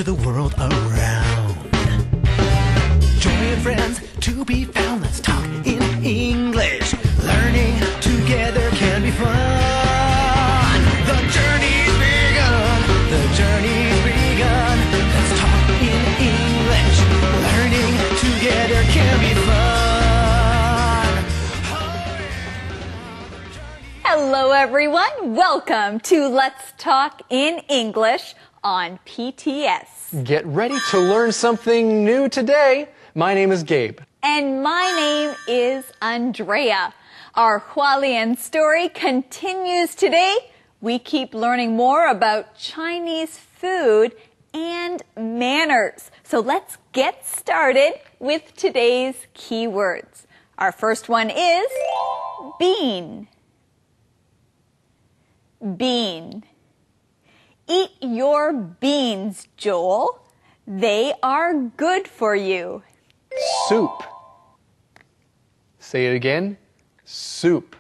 to the world around. Joy and friends to be found. Let's talk in English. Learning together can be fun. The journey's begun. The journey's begun. Let's talk in English. Learning together can be fun. Hello everyone. Welcome to Let's Talk in English on PTS. Get ready to learn something new today. My name is Gabe. And my name is Andrea. Our Hualien story continues today. We keep learning more about Chinese food and manners. So let's get started with today's keywords. Our first one is bean. Bean. Eat your beans, Joel. They are good for you. Soup. Say it again. Soup.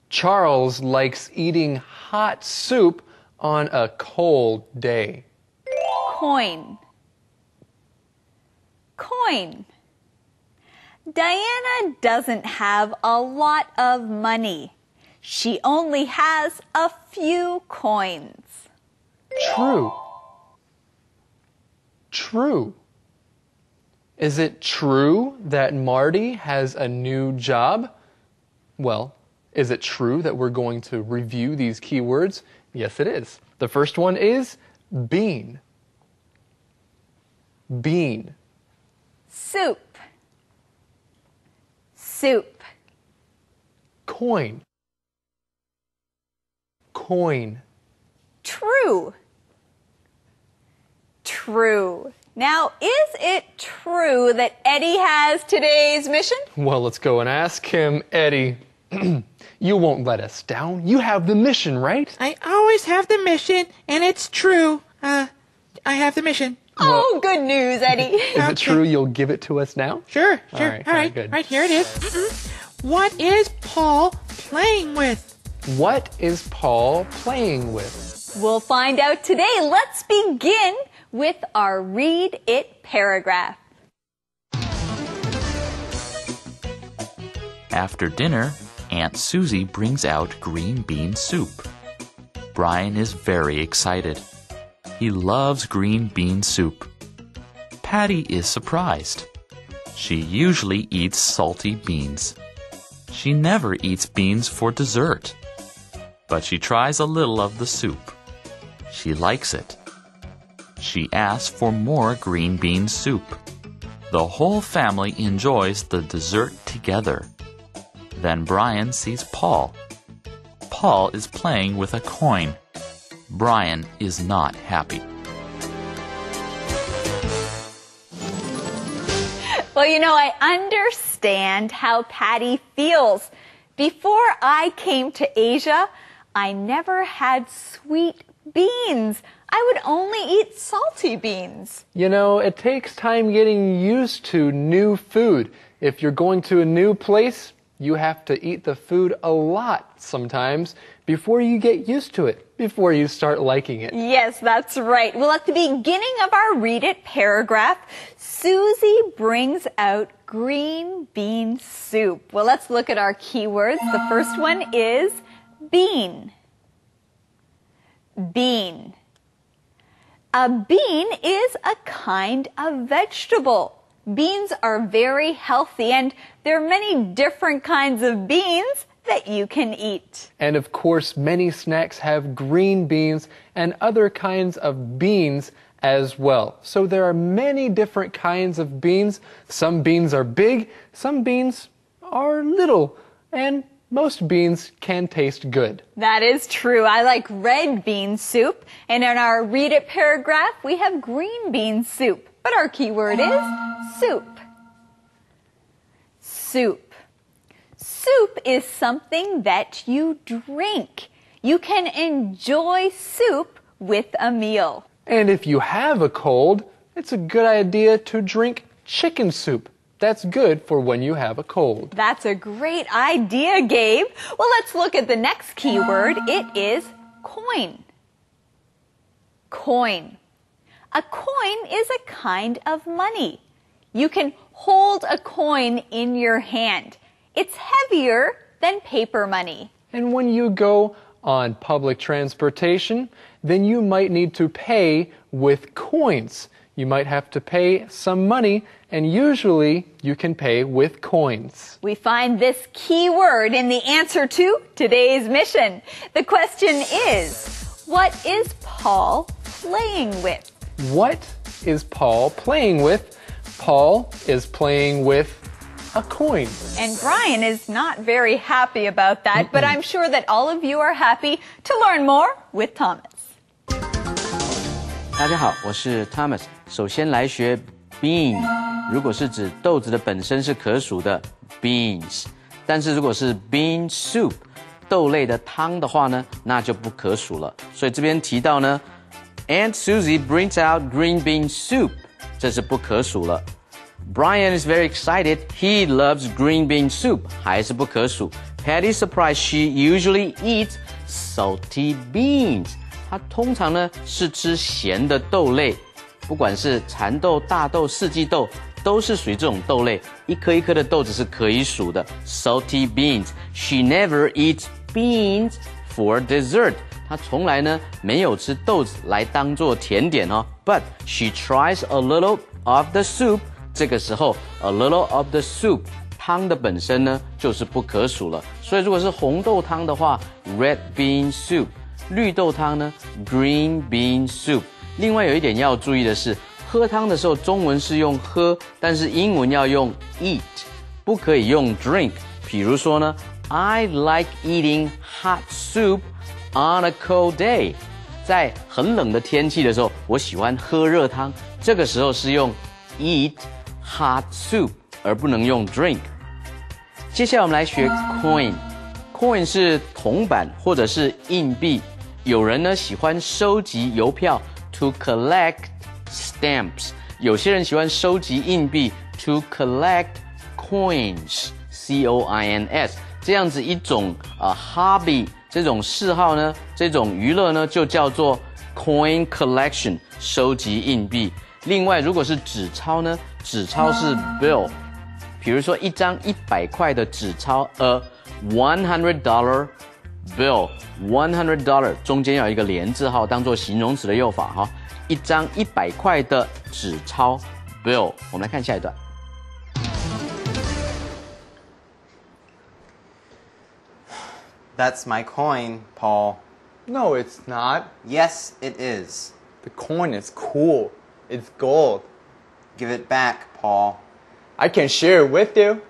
Charles likes eating hot soup on a cold day. Coin. Coin. Diana doesn't have a lot of money. She only has a few coins. True. True. Is it true that Marty has a new job? Well, is it true that we're going to review these keywords? Yes, it is. The first one is bean. Bean. Soup. Soup. Coin. Coin. True. True. Now, is it true that Eddie has today's mission? Well, let's go and ask him. Eddie, you won't let us down. You have the mission, right? I always have the mission, and it's true. I have the mission. Oh, good news, Eddie. Is it true you'll give it to us now? Sure. All right, good. Right, here it is. What is Paul playing with? What is Paul playing with? We'll find out today. Let's begin with our Read It paragraph. After dinner, Aunt Susie brings out green bean soup. Brian is very excited. He loves green bean soup. Patty is surprised. She usually eats salty beans. She never eats beans for dessert. But she tries a little of the soup. She likes it. She asks for more green bean soup. The whole family enjoys the dessert together. Then Brian sees Paul. Paul is playing with a coin. Brian is not happy. Well, you know, I understand how Patty feels. Before I came to Asia, I never had sweet beans. I would only eat salty beans. You know, it takes time getting used to new food. If you're going to a new place, you have to eat the food a lot sometimes before you get used to it, before you start liking it. Yes, that's right. Well, at the beginning of our Read It paragraph, Susie brings out green bean soup. Well, let's look at our keywords. The first one is bean. Bean. A bean is a kind of vegetable. Beans are very healthy, and there are many different kinds of beans that you can eat. And of course, many snacks have green beans and other kinds of beans as well. So there are many different kinds of beans. Some beans are big, some beans are little, and most beans can taste good. That is true. I like red bean soup. And in our Read It paragraph, we have green bean soup. But our keyword is soup. Soup. Soup is something that you drink. You can enjoy soup with a meal. And if you have a cold, it's a good idea to drink chicken soup. That's good for when you have a cold. That's a great idea, Gabe. Well, let's look at the next keyword. It is coin. Coin. A coin is a kind of money. You can hold a coin in your hand. It's heavier than paper money. And when you go on public transportation, then you might need to pay with coins. You might have to pay some money, and usually you can pay with coins. We find this key word in the answer to today's mission. The question is, what is Paul playing with? What is Paul playing with? Paul is playing with a coin. And Brian is not very happy about that, but I'm sure that all of you are happy to learn more with Thomas. 大家好，我是 Thomas。首先来学 bean， 如果是指豆子的本身是可数的 beans， 但是如果是 bean soup 豆类的汤的话呢，那就不可数了。所以这边提到呢 ，Aunt Susie brings out green bean soup， 这是不可数了。Brian is very excited. He loves green bean soup. 还是不可数。Patty's surprised she usually eats salty beans. 她通常呢是吃咸的豆类，不管是蚕豆、大豆、四季豆，都是属于这种豆类。一颗一颗的豆子是可以数的。Salty beans. She never eats beans for dessert. 她从来呢没有吃豆子来当做甜点哦。But she tries a little of the soup. 这个时候 a little of the soup 汤的本身呢就是不可数了，所以如果是红豆汤的话 red bean soup， 绿豆汤呢 green bean soup。 另外有一点要注意的是，喝汤的时候中文是用喝，但是英文要用 eat， 不可以用 drink。比如说呢 I like eating hot soup on a cold day， 在很冷的天气的时候我喜欢喝热汤，这个时候是用 eat hot soup， 而不能用 drink。 接下来我们来学 coin。 是铜板或者是硬币，有人呢喜欢收集邮票 to collect stamps， 有些人喜欢收集硬币 to collect coins C-O-I-N-S。 这样子一种hobby， 这种嗜好呢，这种娱乐呢就叫做 coin collection， 收集硬币。另外如果是纸钞呢，纸钞是 bill， 比如说一张100块的纸钞 a $100 bill， $100 中间要有一个连字号当做形容词的用法哈。一张100块的纸钞 bill。 我们来看下一段。That's my coin, Paul. No, it's not. Yes, it is. The coin is cool. It's gold. Give it back, Paul. I can share it with you.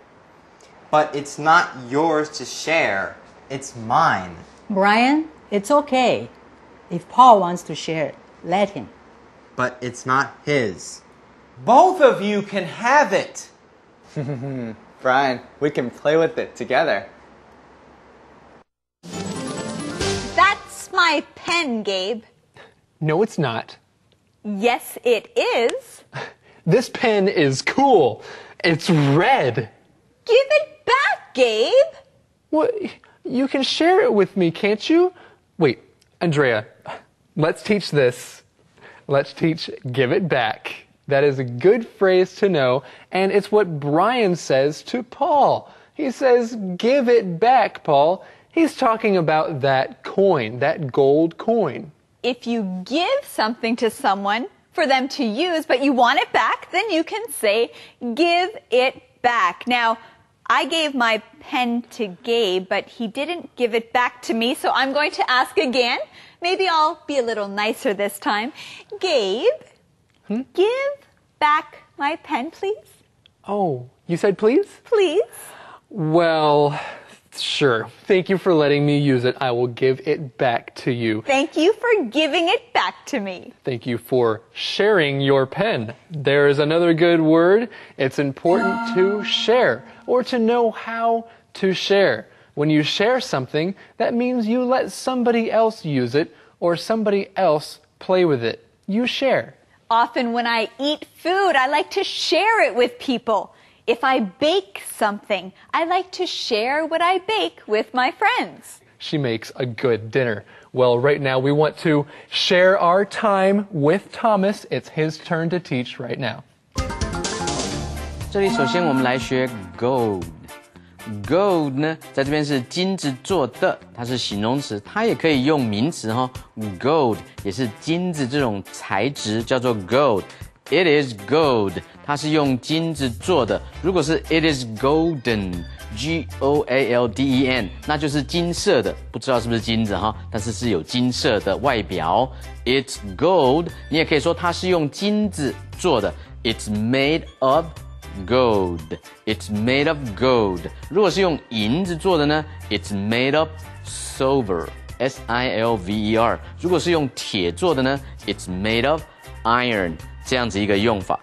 But it's not yours to share. It's mine. Brian, it's okay. If Paul wants to share it, let him. But it's not his. Both of you can have it. Brian, we can play with it together. That's my pen, Gabe. No, it's not. Yes, it is. This pen is cool. It's red. Give it back, Gabe. What? You can share it with me, can't you? Wait, Andrea, let's teach this. Let's teach give it back. That is a good phrase to know, and it's what Brian says to Paul. He says, give it back, Paul. He's talking about that coin, that gold coin. If you give something to someone for them to use, but you want it back, then you can say, give it back. Now, I gave my pen to Gabe, but he didn't give it back to me, so I'm going to ask again. Maybe I'll be a little nicer this time. Gabe, give back my pen, please. Oh, you said please? Please. Well, sure. Thank you for letting me use it. I will give it back to you. Thank you for giving it back to me. Thank you for sharing your pen. There is another good word. It's important to share, or to know how to share. When you share something, that means you let somebody else use it, or somebody else play with it. You share. Often when I eat food, I like to share it with people. If I bake something, I like to share what I bake with my friends. She makes a good dinner. Well, right now we want to share our time with Thomas. It's his turn to teach right now. 这里首先我们来学 gold。gold 呢，在这边是金子做的，它是形容词，它也可以用名词哈。gold 也是金子这种材质，叫做 gold。It is gold， 它是用金子做的。如果是 it is golden。G-O-A-L-D-E-N， 那就是金色的，不知道是不是金子哈，但是是有金色的外表。It's gold， 你也可以说它是用金子做的。It's made of gold. It's made of gold. 如果是用银子做的呢 ，It's made of silver. S-I-L-V-E-R. 如果是用铁做的呢 ，It's made of iron. 这样子一个用法。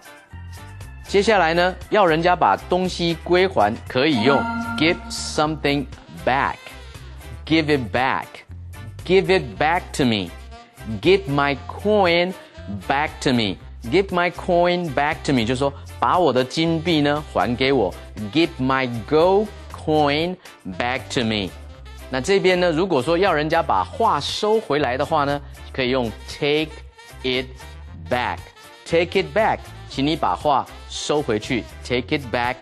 接下来呢，要人家把东西归还，可以用 give something back, give it back, give it back to me, give my coin back to me, give my coin back to me， 就是说把我的金币呢还给我 ，give my gold coin back to me。那这边呢，如果说要人家把话收回来的话呢，可以用 take it back, take it back。请你把话收回去 ，take it back,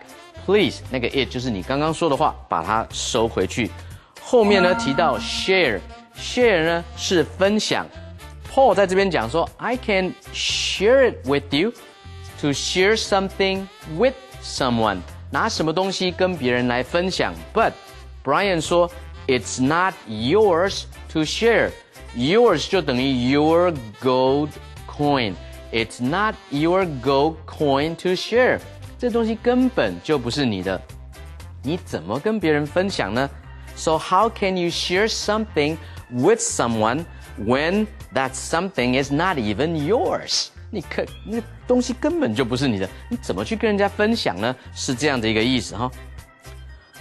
please。那个 it 就是你刚刚说的话，把它收回去。后面呢提到 share 呢是分享。Paul 在这边讲说 ，I can share it with you, to share something with someone， 拿什么东西跟别人来分享。But Brian 说 ，It's not yours to share，yours 就等于 your gold coin。It's not your gold coin to share， 这东西根本就不是你的，你怎么跟别人分享呢 ？So how can you share something with someone when that something is not even yours？ 那东西根本就不是你的，你怎么去跟人家分享呢？是这样的一个意思哈。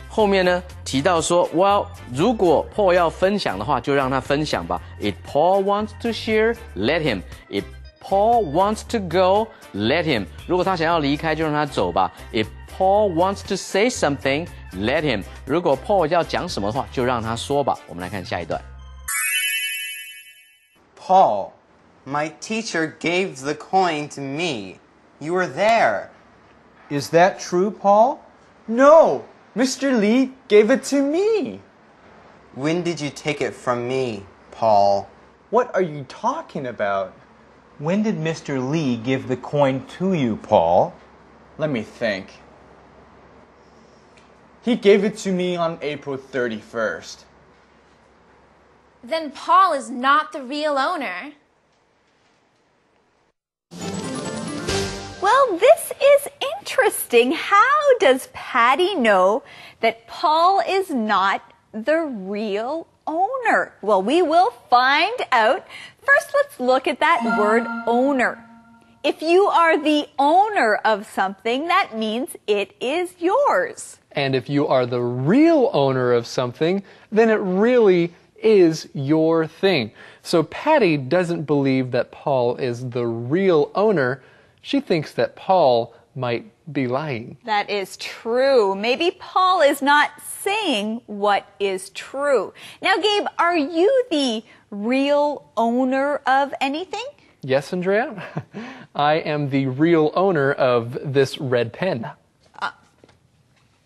后面呢提到说 ，Well， 如果 Paul 要分享的话，就让他分享吧。If Paul wants to share, let him. If Paul wants to go, let him. 如果他想要离开，就让他走吧。If Paul wants to say something, let him. 如果 Paul 要讲什么的话，就让他说吧。我们来看下一段。Paul, my teacher gave the coin to me. You were there. Is that true, Paul? No, Mr. Lee gave it to me. When did you take it from me, Paul? What are you talking about? When did Mr. Lee give the coin to you, Paul? Let me think. He gave it to me on April 31st. Then Paul is not the real owner. Well, this is interesting. How does Patty know that Paul is not the real owner? Well, we will find out. First, let's look at that word owner. If you are the owner of something, that means it is yours. And if you are the real owner of something, then it really is your thing. So Patty doesn't believe that Paul is the real owner. She thinks that Paul might be lying. That is true. Maybe Paul is not saying what is true. Now, Gabe, are you the real owner of anything? Yes, Andrea. I am the real owner of this red pen.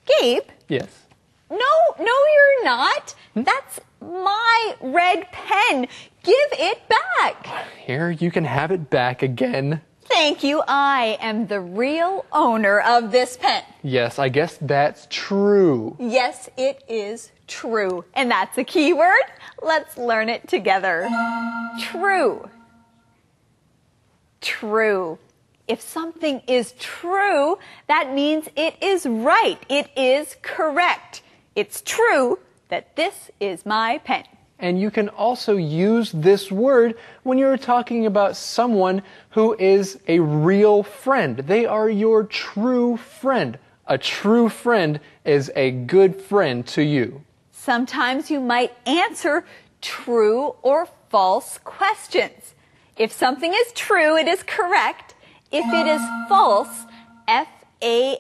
Gabe? Yes. No, you're not. That's my red pen. Give it back. Here, you can have it back again. Thank you. I am the real owner of this pen. Yes, I guess that's true. Yes, it is true. And that's a key word. Let's learn it together. True. True. If something is true, that means it is right. It is correct. It's true that this is my pen. And you can also use this word when you're talking about someone who is a real friend. They are your true friend. A true friend is a good friend to you. Sometimes you might answer true or false questions. If something is true, it is correct. If it is false, F-A-L-S-E,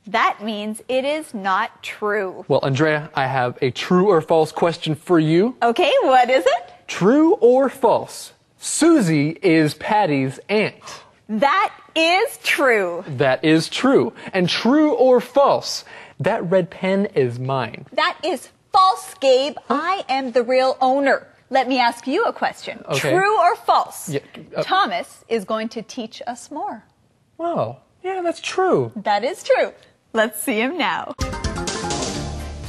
That means it is not true. Well, Andrea, I have a true or false question for you. Okay, what is it? True or false? Susie is Patty's aunt. That is true. That is true. And true or false? That red pen is mine. That is false, Gabe. I am the real owner. Let me ask you a question. Okay. True or false? Yeah, Thomas is going to teach us more. Well, yeah, that's true. That is true. Let's see him now.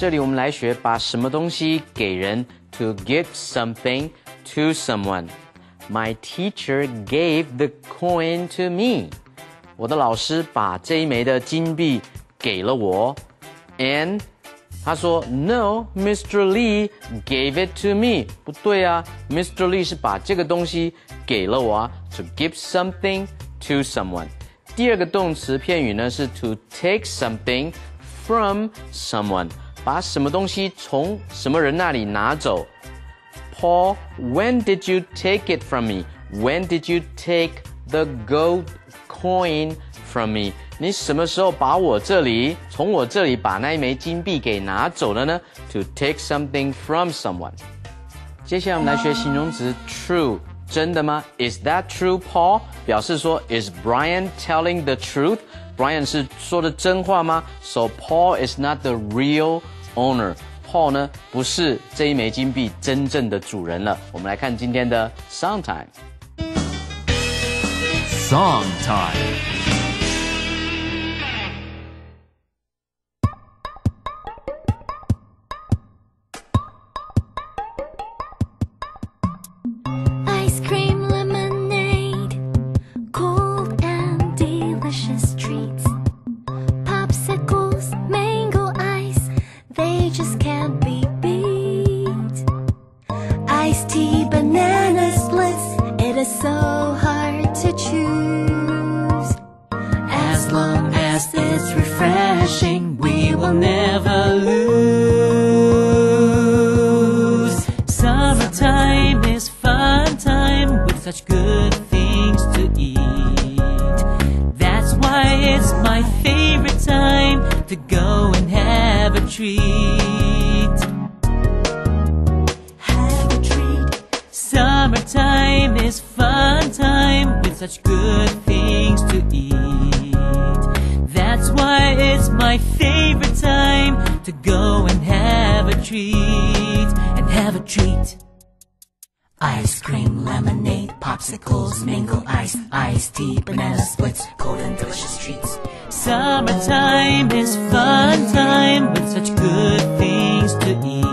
这里我们来学把什么东西给人 to give something to someone. My teacher gave the coin to me. 我的老师把这一枚的金币给了我。And 他说 No, Mr. Lee gave it to me. 不对啊 Mr. Lee 是把这个东西给了我啊 To give something to someone. 第二个动词片语呢是 to take something from someone. 把什么东西从什么人那里拿走。Paul, when did you take it from me? When did you take the gold coin from me? 你什么时候从我这里把那一枚金币给拿走了呢？ To take something from someone. 接下来我们来学形容词 true. 真的吗？ Is that true, Paul? 表示说 Is Brian telling the truth? Brian 是说的真话吗？ So Paul is not the real owner. Paul 呢不是这一枚金币真正的主人了。我们来看今天的 Song Time. Song Time. Ice cream lemonade, cold and delicious treats. Popsicles, mango ice, they just can't be beat. Iced tea, banana splits, it is so hard to choose. As long as it's refreshing, we will never lose. Summertime is fun time with such good things to eat. That's why it's my favorite time to go and have a treat. Have a treat. Summertime is fun time with such good things to eat. That's why it's my favorite time to go and have a treat. And have a treat. Ice cream, lemonade, popsicles, mango ice, iced tea, banana splits, cold and delicious treats. Summertime is fun time with such good things to eat.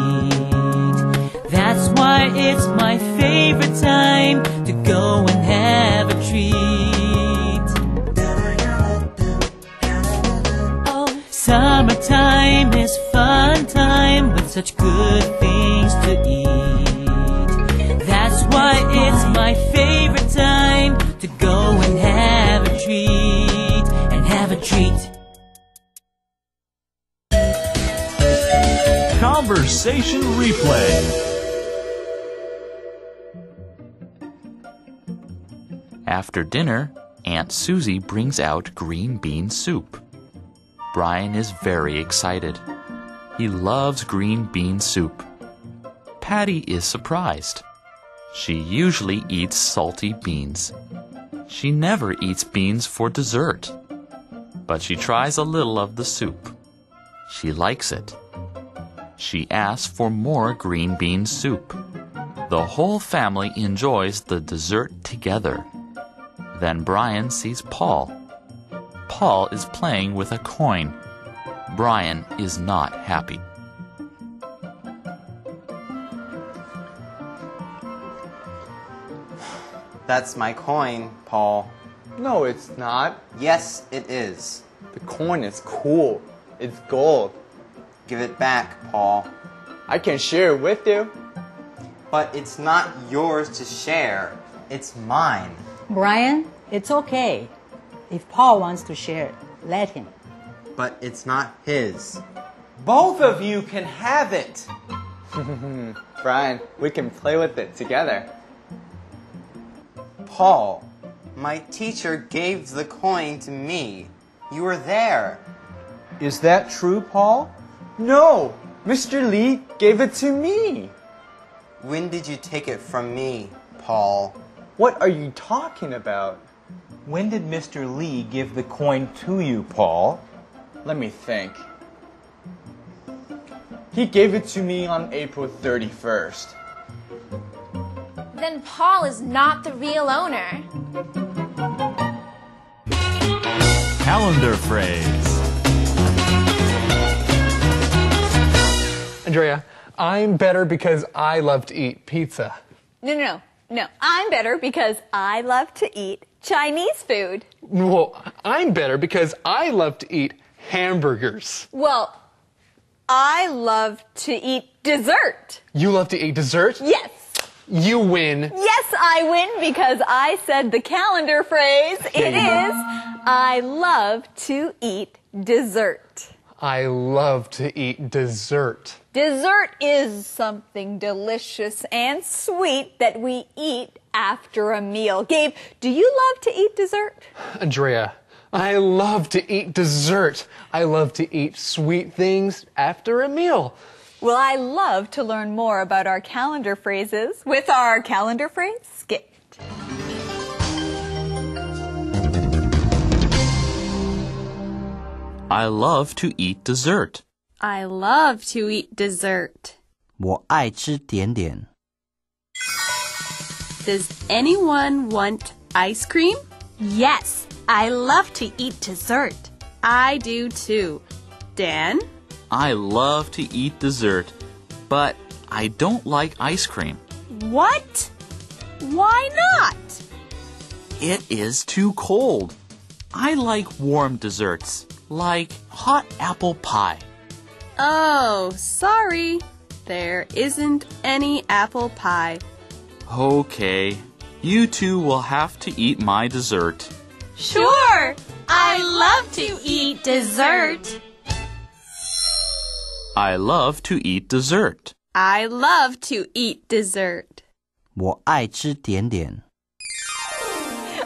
That's why it's my favorite time to go and have a treat. Oh, summertime is fun time with such good things to eat. That's why it's my favorite time to go and have a treat. And have a treat. Conversation replay. After dinner, Aunt Susie brings out green bean soup. Brian is very excited. He loves green bean soup. Patty is surprised. She usually eats salty beans. She never eats beans for dessert. But she tries a little of the soup. She likes it. She asks for more green bean soup. The whole family enjoys the dessert together. Then Brian sees Paul. Paul is playing with a coin. Brian is not happy. That's my coin, Paul. No, it's not. Yes, it is. The coin is cool. It's gold. Give it back, Paul. I can share it with you. But it's not yours to share. It's mine. Brian, it's okay. If Paul wants to share it, let him. But it's not his. Both of you can have it. Brian, we can play with it together. Paul, my teacher gave the coin to me. You were there. Is that true, Paul? No! Mr. Lee gave it to me! When did you take it from me, Paul? What are you talking about? When did Mr. Lee give the coin to you, Paul? Let me think. He gave it to me on April 31st. Then Paul is not the real owner. Calendar phrase. Andrea, I'm better because I love to eat pizza. No. I'm better because I love to eat Chinese food. Well, I'm better because I love to eat hamburgers. Well, I love to eat dessert. You love to eat dessert? Yes. You win. Yes, I win because I said the calendar phrase. It is, I love to eat dessert. I love to eat dessert. Dessert is something delicious and sweet that we eat after a meal. Gabe, do you love to eat dessert? Andrea, I love to eat dessert. I love to eat sweet things after a meal. Well, I love to learn more about our calendar phrases with our calendar phrase skit. I love to eat dessert. I love to eat dessert. 我爱吃点点。 Does anyone want ice cream? Yes, I love to eat dessert. I do too. Dan? I love to eat dessert, but I don't like ice cream. What? Why not? It is too cold. I like warm desserts, like hot apple pie. Oh, sorry. There isn't any apple pie. Okay, you two will have to eat my dessert. Sure! I love to eat dessert. I love to eat dessert. I love to eat dessert. 我爱吃点点。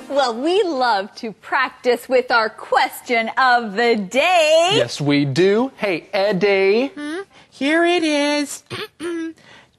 Well, we love to practice with our question of the day. Yes, we do. Hey, Eddie. Here it is.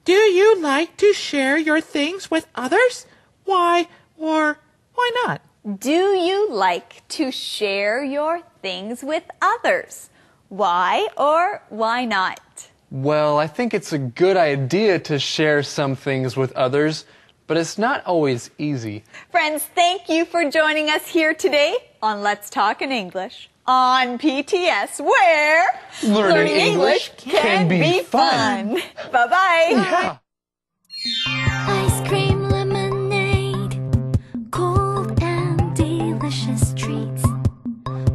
Do you like to share your things with others? Why or why not? Do you like to share your things with others? Why or why not? Well, I think it's a good idea to share some things with others, but it's not always easy. Friends, thank you for joining us here today on Let's Talk in English on PTS, where Learning English can be fun. Bye-bye. Yeah. Ice cream lemonade, cold and delicious treats.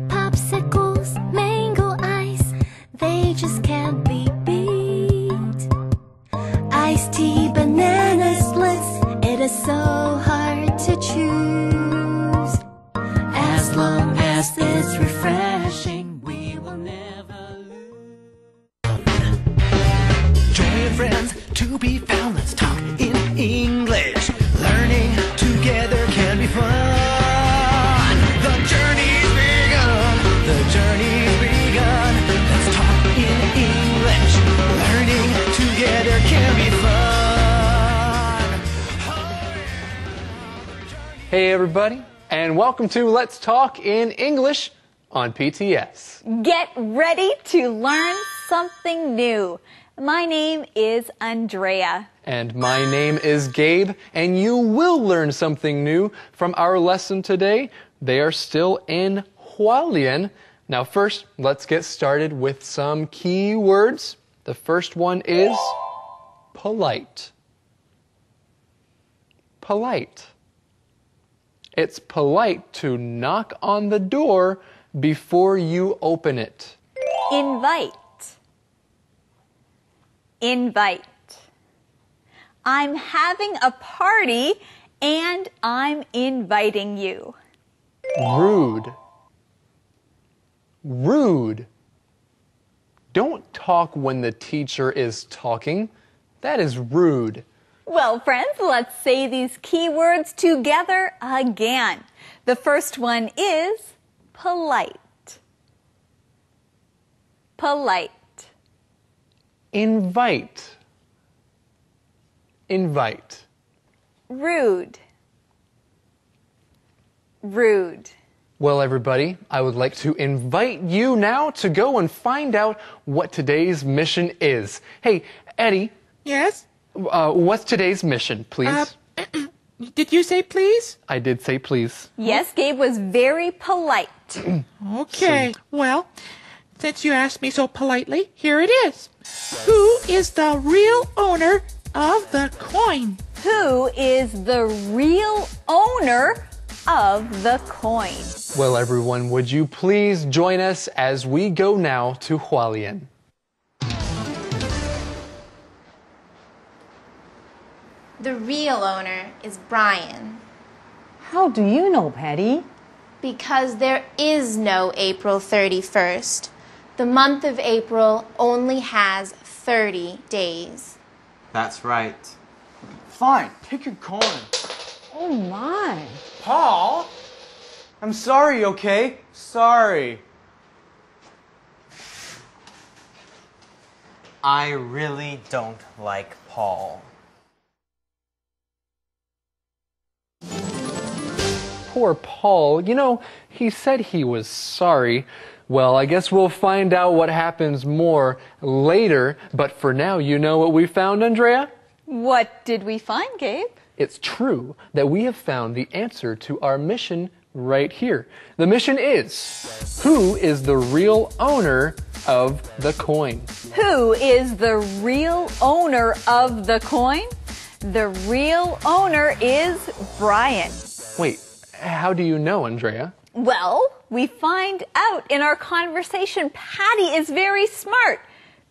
Popsicles, mango ice, they just can't be beat. Iced tea, banana splits, it is so hard to choose. As long as it's refreshing, we will never lose. Joy and friends to be found. Let's talk in English. Learning together can be fun. The journey's begun. The journey's begun. Let's talk in English. Learning together can be fun. Hey, everybody, and welcome to Let's Talk in English on PTS. Get ready to learn something new. My name is Andrea. And my name is Gabe, and you will learn something new from our lesson today. They are still in Hualien. Now first, let's get started with some key words. The first one is polite. Polite. It's polite to knock on the door before you open it. Invite. Invite. I'm having a party and I'm inviting you. Rude. Rude. Don't talk when the teacher is talking. That is rude. Well, friends, let's say these key words together again. The first one is polite. polite. Invite. Invite. Rude. Rude. Well, everybody, I would like to invite you now to go and find out what today's mission is. Hey, Eddie. Yes? What's today's mission, please? Did you say please? I did say please. Yes, Gabe was very polite. Okay, well, since you asked me so politely, here it is. Who is the real owner of the coin? Who is the real owner of the coin? Well, everyone, would you please join us as we go now to Hualien? The real owner is Brian. How do you know, Patty? Because there is no April 31st. The month of April only has 30 days. That's right. Fine, take your coin. Oh my. Paul? I'm sorry, okay? Sorry. I really don't like Paul. Poor Paul. You know, he said he was sorry. Well, I guess we'll find out what happens more later. But for now, you know what we found, Andrea? What did we find, Gabe? It's true that we have found the answer to our mission right here. The mission is, who is the real owner of the coin? Who is the real owner of the coin? The real owner is Brian. Wait, how do you know, Andrea? Well, we find out in our conversation. Patty is very smart.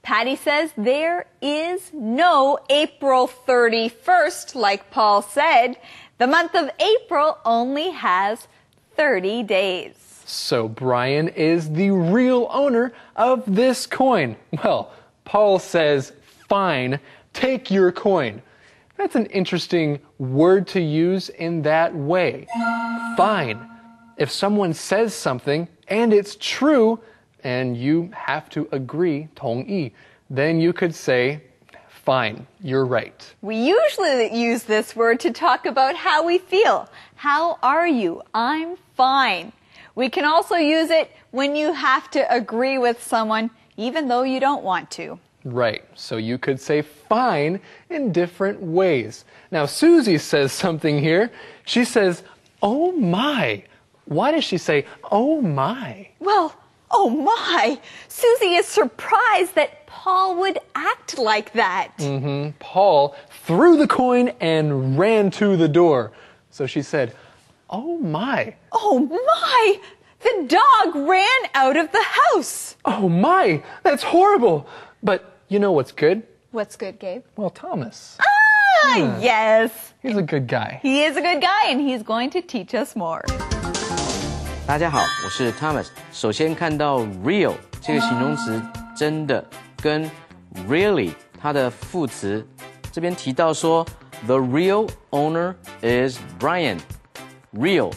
Patty says there is no April 31st, like Paul said. The month of April only has 30 days. So Brian is the real owner of this coin. Well, Paul says, fine, take your coin. That's an interesting word to use in that way. Fine. If someone says something and it's true and you have to agree, 同意, then you could say, fine, you're right. We usually use this word to talk about how we feel. How are you? I'm fine. We can also use it when you have to agree with someone even though you don't want to. Right, so you could say fine in different ways. Now, Susie says something here. She says, oh my. Why does she say, oh my? Well, oh my. Susie is surprised that Paul would act like that. Paul threw the coin and ran to the door. So she said, oh my. Oh my. The dog ran out of the house. Oh my, that's horrible. But you know what's good? What's good, Gabe? Well, Thomas. Yes. He's a good guy. He is a good guy, and he's going to teach us more. 大家好，我是 Thomas。首先看到 real 这个形容词，真的跟 really 它的副词，这边提到说 the real owner is Brian。real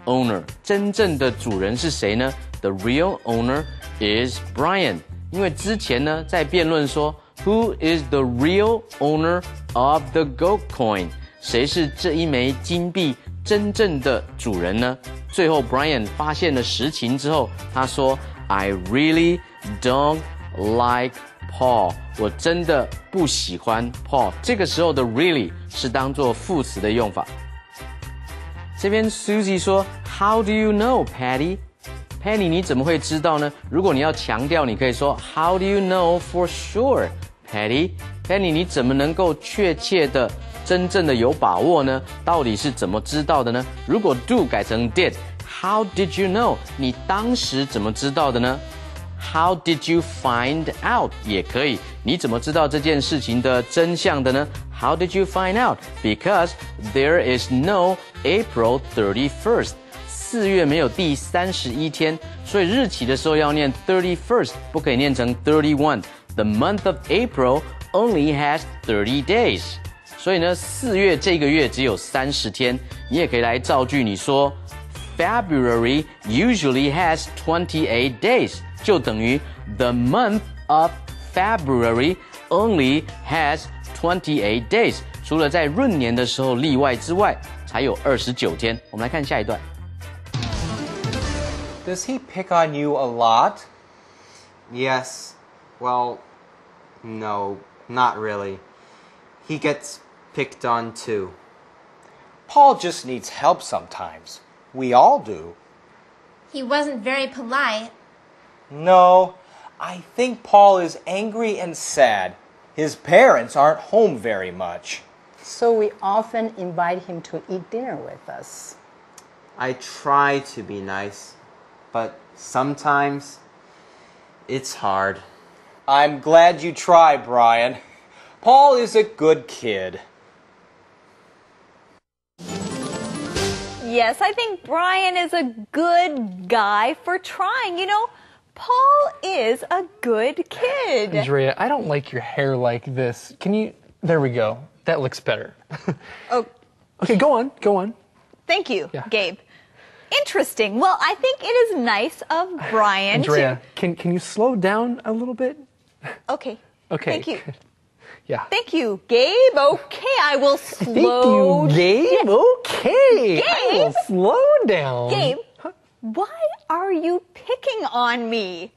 owner 真正的主人是谁呢？ The real owner is Brian。因为之前呢，在辩论说 Who is the real owner of the gold coin？ 谁是这一枚金币真正的主人呢？最后 Brian 发现了实情之后，他说 I really don't like Paul。我真的不喜欢 Paul。这个时候的 really 是当作副词的用法。这边 Susie 说 How do you know, Patty？Penny 你怎么会知道呢？如果你要强调，你可以说 How do you know for sure, Patty? Penny 你怎么能够确切的、真正的有把握呢？到底是怎么知道的呢？如果 do 改成 did, How did you know? 你当时怎么知道的呢？ How did you find out? 也可以，你怎么知道这件事情的真相的呢？ How did you find out? Because there is no April 31st. 4月没有第31天，所以日期的时候要念 31st， 不可以念成 31. The month of April only has 30 days. 所以呢，4月这个月只有30天。你也可以来造句，你说 February usually has 28 days， 就等于 the month of February only has 28 days。除了在闰年的时候例外之外，才有29天。我们来看下一段。Does he pick on you a lot? Yes. Well, no, not really. He gets picked on too. Paul just needs help sometimes. We all do. He wasn't very polite. No, I think Paul is angry and sad. His parents aren't home very much. So we often invite him to eat dinner with us. I try to be nice, but sometimes it's hard. I'm glad you try, Brian. Paul is a good kid. Yes, I think Brian is a good guy for trying. You know, Paul is a good kid. Andrea, I don't like your hair like this. Can you... There we go. That looks better. Oh. Okay, go on. Thank you, Gabe. Interesting. Well, I think it is nice of Brian Andrea, can you slow down a little bit? Okay. Okay. Thank you. Yeah. Thank you, Gabe. Okay, I will slow Thank you, Gabe. Okay. Gabe? I will slow down. Gabe, why are you picking on me?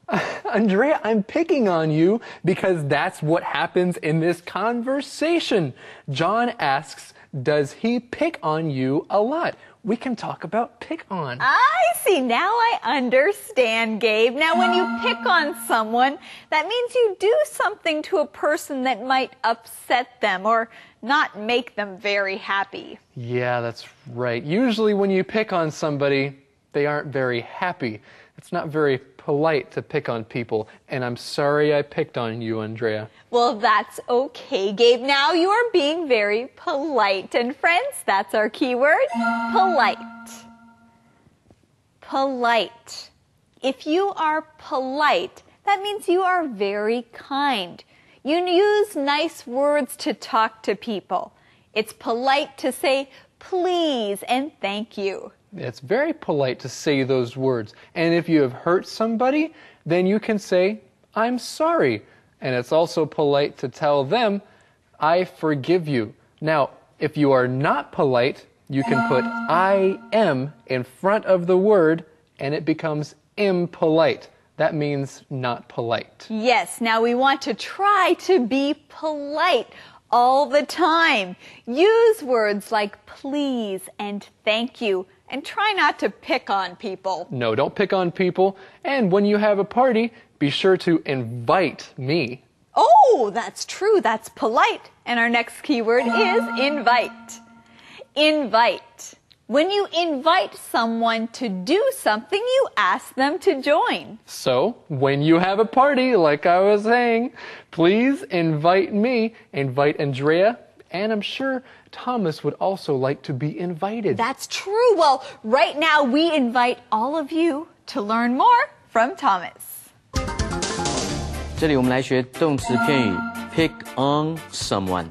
Andrea, I'm picking on you because that's what happens in this conversation. John asks, does he pick on you a lot? We can talk about pick on. I see. Now I understand, Gabe. Now, when you pick on someone, that means you do something to a person that might upset them or not make them very happy. Yeah, that's right. Usually when you pick on somebody, they aren't very happy. It's not very polite to pick on people, and I'm sorry I picked on you, Andrea. Well, that's okay, Gabe. Now you are being very polite. And friends, that's our key word, polite. Polite. If you are polite, that means you are very kind. You use nice words to talk to people. It's polite to say please and thank you. It's very polite to say those words. And if you have hurt somebody, then you can say, I'm sorry. And it's also polite to tell them, I forgive you. Now, if you are not polite, you can put I am in front of the word, and it becomes impolite. That means not polite. Yes, now we want to try to be polite all the time. Use words like please and thank you, and try not to pick on people. No, don't pick on people. And when you have a party, be sure to invite me. Oh, that's true. That's polite. And our next keyword is invite. Invite. When you invite someone to do something, you ask them to join. So, when you have a party, like I was saying, please invite me, invite Andrea, and I'm sure Thomas would also like to be invited. That's true. Well, right now we invite all of you to learn more from Thomas. 这里我们来学动词片语 pick on someone.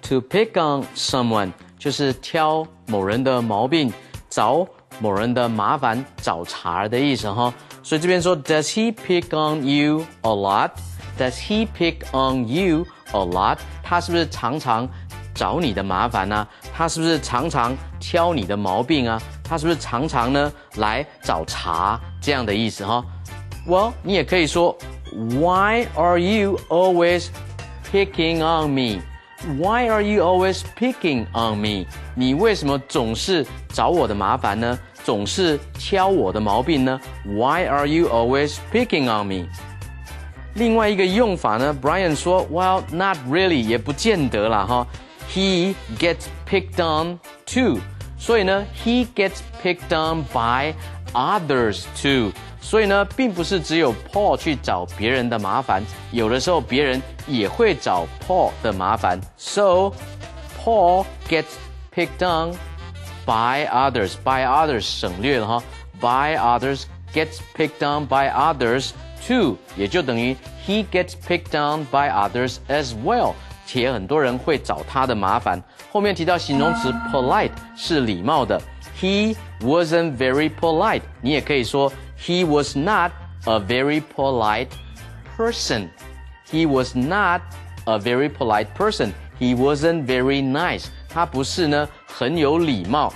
To pick on someone 就是挑某人的毛病，找某人的麻烦，找茬的意思哈。所以这边说 Does he pick on you a lot? Does he pick on you a lot? 他是不是常常找你的麻烦啊？他是不是常常挑你的毛病啊？他是不是常常呢来找茬这样的意思哈 ？Well， 你也可以说 Why are you always picking on me? Why are you always picking on me? 你为什么总是找我的麻烦呢？总是挑我的毛病呢 ？Why are you always picking on me? 另外一个用法呢 ，Brian 说 ，Well, not really， 也不见得啦哈。He gets picked on too， 所以呢 ，he gets picked on by others too。所以呢，并不是只有 Paul 去找别人的麻烦，有的时候别人也会找 Paul 的麻烦。So Paul gets picked on by others. By others 省略了哈。By others gets picked on by others too， 也就等于 he gets picked on by others as well。且很多人会找他的麻烦。后面提到形容词 polite 是礼貌的 He wasn't very polite. 你也可以说 He was not a very polite person. He was not a very polite person. He wasn't very nice. 他不是呢很有礼貌。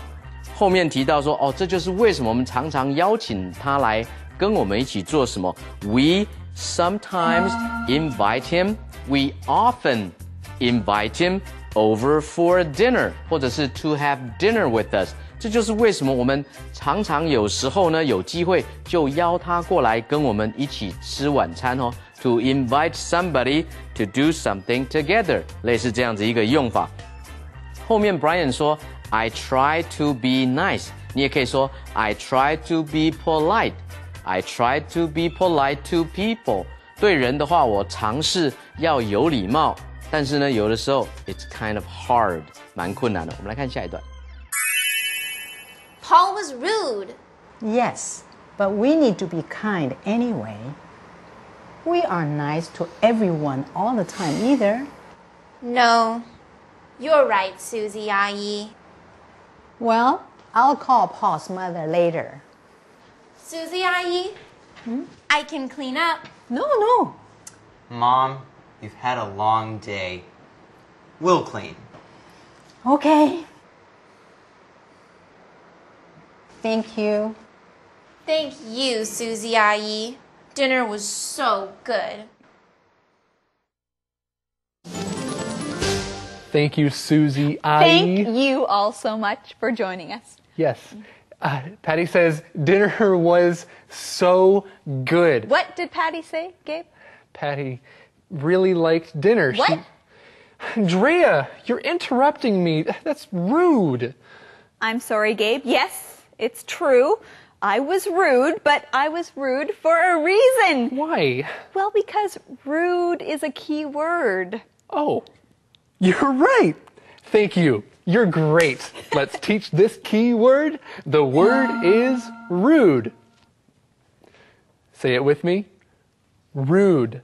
后面提到说，这就是为什么我们常常邀请他来跟我们一起做什么。We sometimes invite him. We often invite him over for dinner, 或者是 to have dinner with us. 这就是为什么我们常常有时候呢有机会就邀他过来跟我们一起吃晚餐哦。To invite somebody to do something together， 类似这样子一个用法。后面 Brian 说 I try to be nice， 你也可以说 I try to be polite。 I try to be polite to people。 对人的话，我尝试要有礼貌，但是呢，有的时候 it's kind of hard， 蛮困难的。我们来看下一段。Paul was rude. Yes, but we need to be kind anyway. We aren't nice to everyone all the time either. No, you're right, Susie 阿姨。 Well, I'll call Paul's mother later. Susie 阿姨, I can clean up. No. Mom, you've had a long day. We'll clean. Okay. Thank you. Thank you, Susie 阿姨. Dinner was so good. Thank you, Susie Ai. Thank you all so much for joining us. Yes. Patty says dinner was so good. What did Patty say, Gabe? Patty really liked dinner. What? Andrea, you're interrupting me. That's rude. I'm sorry, Gabe. Yes, it's true. I was rude, but I was rude for a reason. Why? Well, because rude is a key word. Oh, you're right. Thank you. You're great. Let's teach this key word. The word is rude. Say it with me. Rude.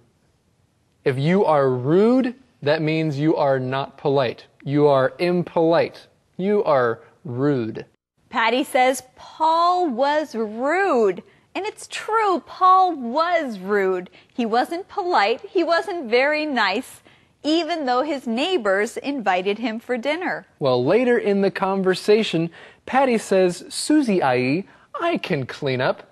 If you are rude, that means you are not polite. You are impolite. You are rude. Patty says Paul was rude. And it's true, Paul was rude. He wasn't polite. He wasn't very nice, even though his neighbors invited him for dinner. Well, later in the conversation, Patty says, Susie Ai, I can clean up.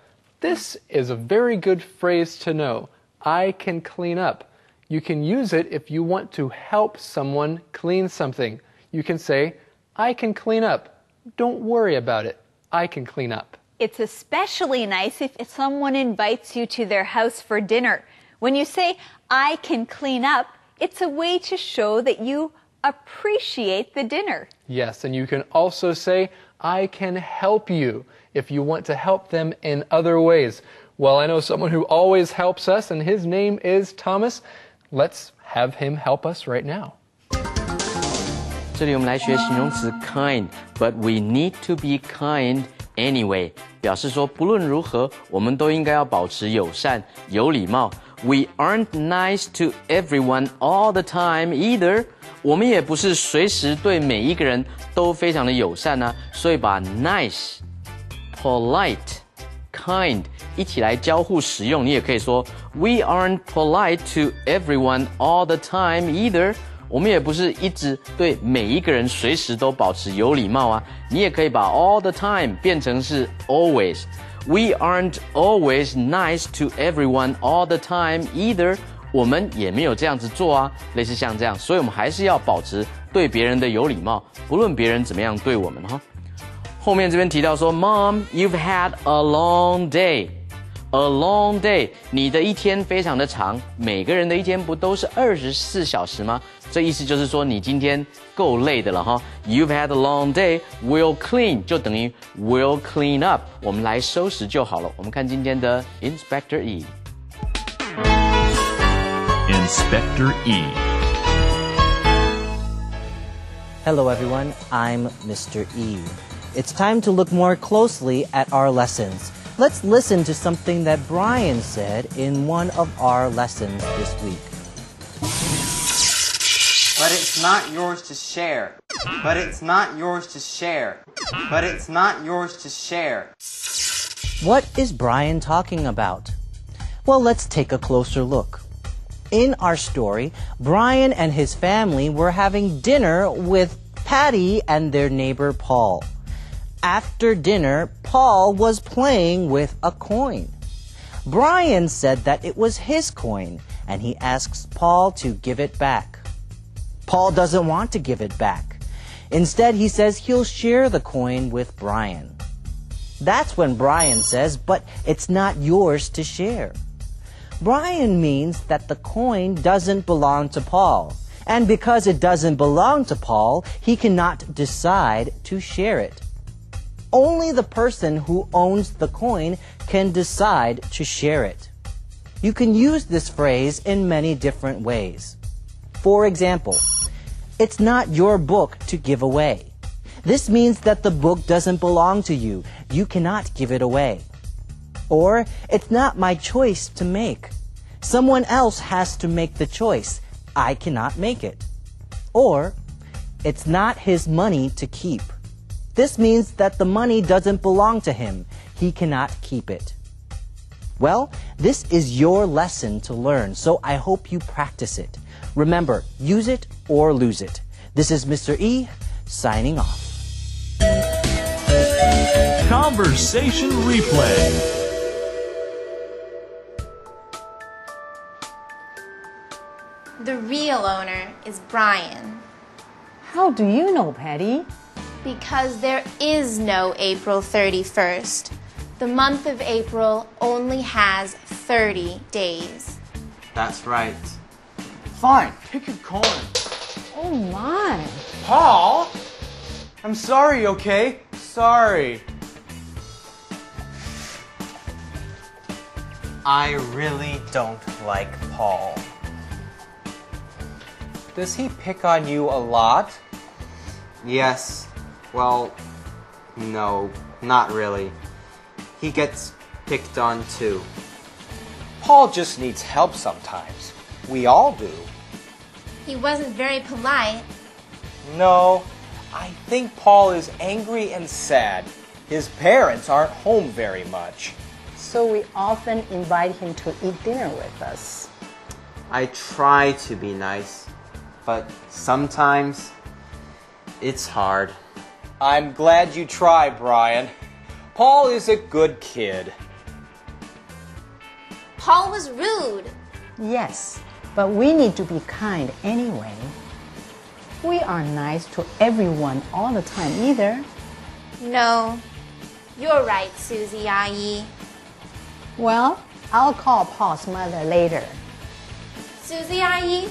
This is a very good phrase to know. I can clean up. You can use it if you want to help someone clean something. You can say, I can clean up. Don't worry about it. I can clean up. It's especially nice if someone invites you to their house for dinner. When you say, I can clean up, it's a way to show that you appreciate the dinner. Yes, and you can also say, I can help you if you want to help them in other ways. Well, I know someone who always helps us, and his name is Thomas. Let's have him help us right now. 这里我们来学形容词 kind, but we need to be kind anyway. 表示说不论如何，我们都应该要保持友善、有礼貌。We aren't nice to everyone all the time either. 我们也不是随时对每一个人都非常的友善啊，所以把 nice、polite、kind 一起来交互使用。你也可以说 We aren't polite to everyone all the time either. 我们也不是一直对每一个人随时都保持有礼貌啊。你也可以把 all the time 变成是 always. We aren't always nice to everyone all the time either. 我们也没有这样子做啊，类似像这样，所以我们还是要保持对别人的有礼貌，不论别人怎么样对我们哈。后面这边提到说 Mom, you've had a long day. A long day. 你的一天非常的长，每个人的一天不都是24小时吗？这意思就是说你今天够累的了哈。You've had a long day. We'll clean 就等于 we'll clean up. 我们来收拾就好了。我们看今天的 Inspector E. Inspector E. Hello everyone, I'm Mr. E. It's time to look more closely at our lessons. Let's listen to something that Brian said in one of our lessons this week. But it's not yours to share. But it's not yours to share. But it's not yours to share. What is Brian talking about? Well, let's take a closer look. In our story, Brian and his family were having dinner with Patty and their neighbor Paul. After dinner, Paul was playing with a coin. Brian said that it was his coin, and he asks Paul to give it back. Paul doesn't want to give it back. Instead, he says he'll share the coin with Brian. That's when Brian says, but it's not yours to share. Brian means that the coin doesn't belong to Paul. And because it doesn't belong to Paul, he cannot decide to share it. Only the person who owns the coin can decide to share it. You can use this phrase in many different ways. For example, it's not your book to give away. This means that the book doesn't belong to you. You cannot give it away. Or, it's not my choice to make. Someone else has to make the choice. I cannot make it. Or, it's not his money to keep. This means that the money doesn't belong to him. He cannot keep it. Well, this is your lesson to learn, so I hope you practice it. Remember, use it or lose it. This is Mr. E, signing off. Conversation replay. The real owner is Brian. How do you know, Patty? Because there is no April 31st. The month of April only has 30 days. That's right. Fine, pick a coin. Oh my. Paul? I'm sorry, okay? Sorry. I really don't like Paul. Does he pick on you a lot? Yes. Well, no, not really. He gets picked on too. Paul just needs help sometimes. We all do. He wasn't very polite. No, I think Paul is angry and sad. His parents aren't home very much. So we often invite him to eat dinner with us. I try to be nice, but sometimes it's hard. I'm glad you try, Brian. Paul is a good kid. Paul was rude. Yes, but we need to be kind anyway. We aren't nice to everyone all the time either. No, you're right, Susie Ayi. Well, I'll call Paul's mother later. Susie Ayi,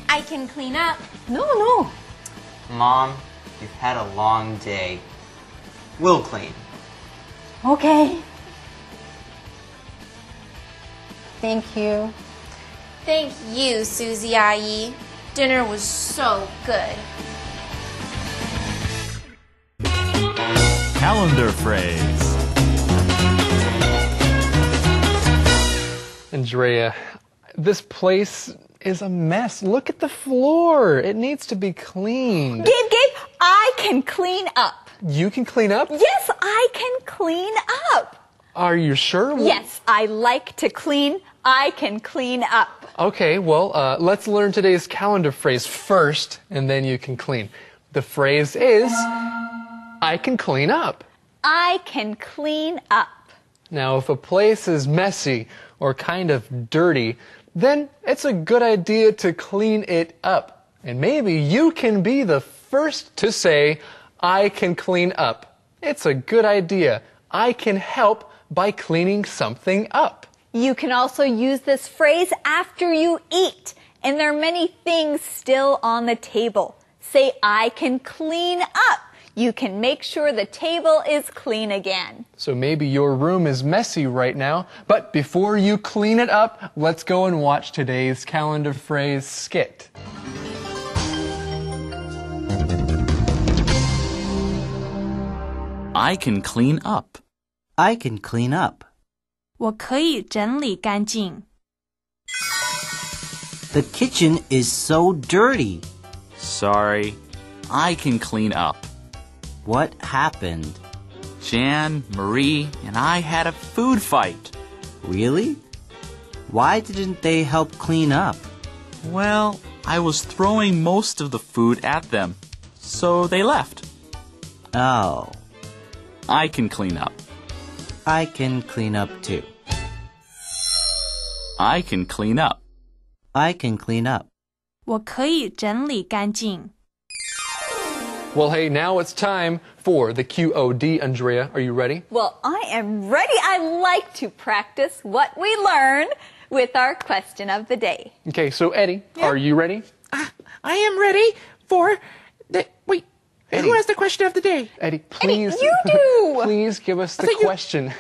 I can clean up. No. Mom, you've had a long day. We'll clean. Okay. Thank you. Thank you, Susie Ayi. Dinner was so good. Calendar phrase. Andrea, this place is a mess. Look at the floor. It needs to be cleaned. Gabe, I can clean up. You can clean up? Yes, I can clean up. Are you sure? Yes, I like to clean. I can clean up. Okay, well, let's learn today's calendar phrase first, and then you can clean. The phrase is, I can clean up. I can clean up. Now, if a place is messy or kind of dirty, then it's a good idea to clean it up. And maybe you can be the first to say, I can clean up. It's a good idea. I can help by cleaning something up. You can also use this phrase after you eat, and there are many things still on the table. Say, I can clean up. You can make sure the table is clean again. So maybe your room is messy right now, but before you clean it up, let's go and watch today's calendar phrase skit. I can clean up. I can clean up. 我可以整理干净。 The kitchen is so dirty. sorry. I can clean up. What happened? Jan, Marie, and I had a food fight. Really? Why didn't they help clean up? Well, I was throwing most of the food at them, so they left. Oh. I can clean up. I can clean up too. I can clean up. I can clean up. 我可以整理干净。 Well, hey, now it's time for the QOD, Andrea. Are you ready? Well, I am ready. I like to practice what we learn with our question of the day. Okay, so Eddie, are you ready? I am ready for the... Wait, Eddie. who has the question of the day? Eddie, please. Eddie, you do! Please give us the question.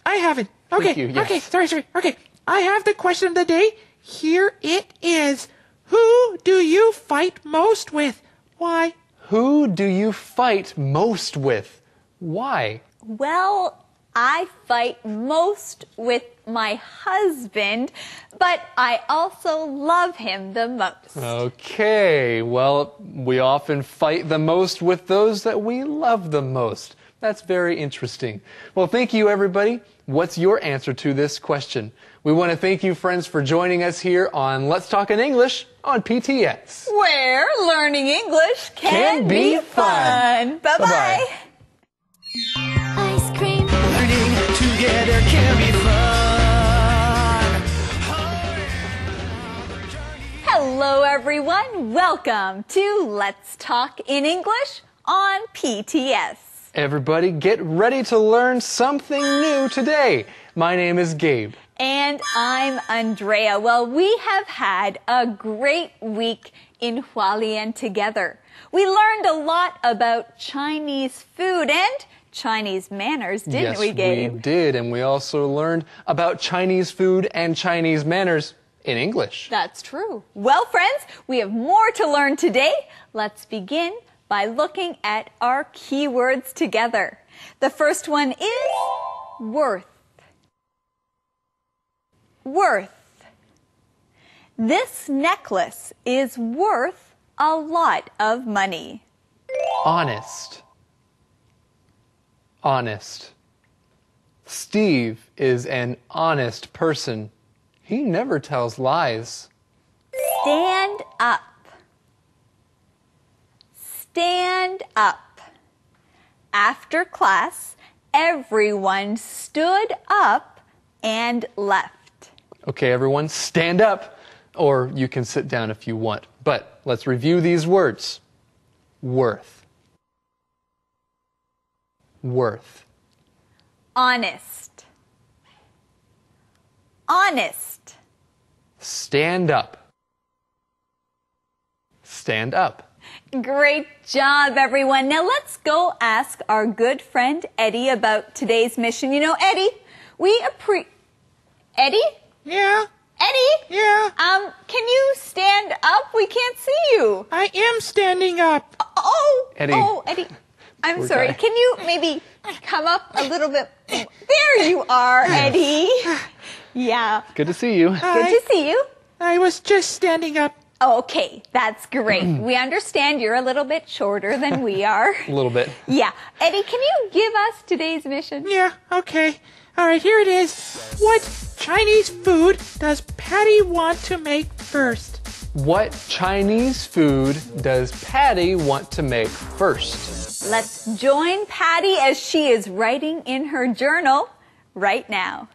I have it. Okay, Thank you, yes. okay, sorry. Okay, I have the question of the day. Here it is. Who do you fight most with? Why? Who do you fight most with? Why? Well, I fight most with my husband, but I also love him the most. Okay, well, we often fight the most with those that we love the most. That's very interesting. Well, thank you, everybody. What's your answer to this question? We want to thank you, friends, for joining us here on Let's Talk in English on PTX. Where learning English can be fun. Bye-bye. Ice cream. Learning together can be fun. Hello, everyone. Welcome to Let's Talk in English on PTS. Everybody, get ready to learn something new today. My name is Gabe. And I'm Andrea. Well, we have had a great week in Hualien together. We learned a lot about Chinese food and Chinese manners, didn't we, Gabe? Yes, we did. And we also learned about Chinese food and Chinese manners in English. That's true. Well, friends, we have more to learn today. Let's begin by looking at our keywords together. The first one is worth. Worth. This necklace is worth a lot of money. Honest. Honest. Steve is an honest person. He never tells lies. Stand up. Stand up. After class, everyone stood up and left. Okay, everyone, stand up, or you can sit down if you want. But let's review these words. Worth. Worth. Honest. Honest. Stand up. Stand up. Great job, everyone. Now let's go ask our good friend Eddie about today's mission. You know, Eddie, Eddie? Yeah? Eddie? Yeah? Can you stand up? We can't see you. I am standing up. Eddie. Oh, Eddie. I'm Poor sorry. guy. Can you maybe come up a little bit? There you are, Eddie. Yeah. Good to see you. Good to see you. I was just standing up. Okay, that's great. We understand you're a little bit shorter than we are. A little bit. Yeah. Eddie, can you give us today's mission? Yeah, okay. All right, here it is. What Chinese food does Patty want to make first? What Chinese food does Patty want to make first? Let's join Patty as she is writing in her journal right now.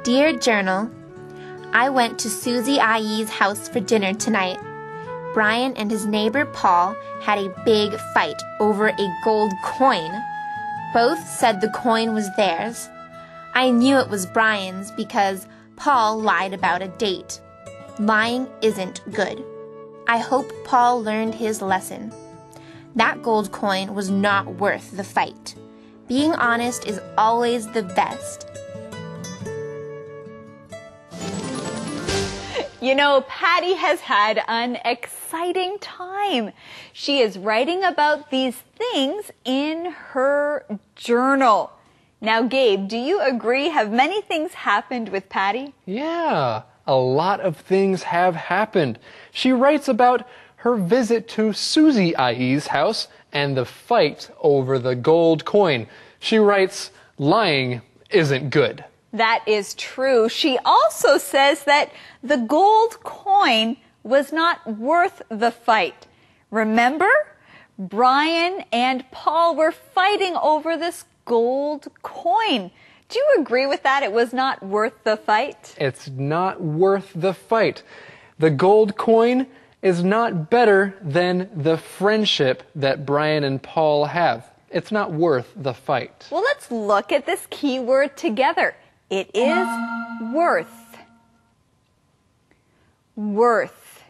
Dear Journal, I went to Susie Ai's house for dinner tonight. Brian and his neighbor Paul had a big fight over a gold coin. Both said the coin was theirs. I knew it was Brian's because Paul lied about a date. Lying isn't good. I hope Paul learned his lesson. That gold coin was not worth the fight. Being honest is always the best. You know, Patty has had an exciting time. She is writing about these things in her journal. Now, Gabe, do you agree? Have many things happened with Patty? Yeah, a lot of things have happened. She writes about her visit to Susie IE's house and the fight over the gold coin. She writes, lying isn't good. That is true. She also says that the gold coin was not worth the fight. Remember? Brian and Paul were fighting over this gold coin. Do you agree with that? It was not worth the fight? It's not worth the fight. The gold coin is not better than the friendship that Brian and Paul have. It's not worth the fight. Well, let's look at this key word together. It is worth. Worth.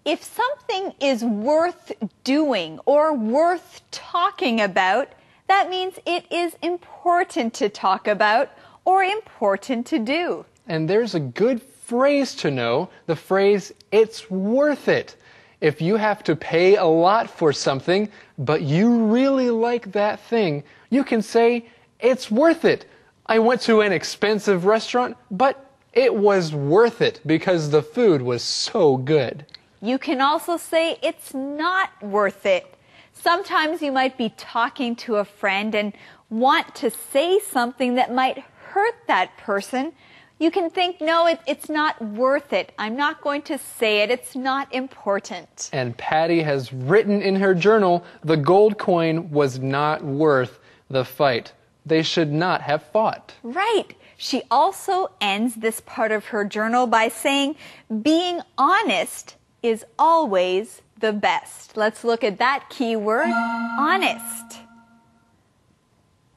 If something is worth doing or worth talking about, that means it is important to talk about or important to do. And there's a good phrase to know, the phrase, it's worth it. If you have to pay a lot for something, but you really like that thing, you can say, it's worth it. I went to an expensive restaurant, but it was worth it because the food was so good. You can also say it's not worth it. Sometimes you might be talking to a friend and want to say something that might hurt that person. You can think, no, it's not worth it. I'm not going to say it. It's not important. And Patty has written in her journal, the gold coin was not worth the fight. They should not have fought. Right. She also ends this part of her journal by saying, being honest is always the best. Let's look at that key word, honest.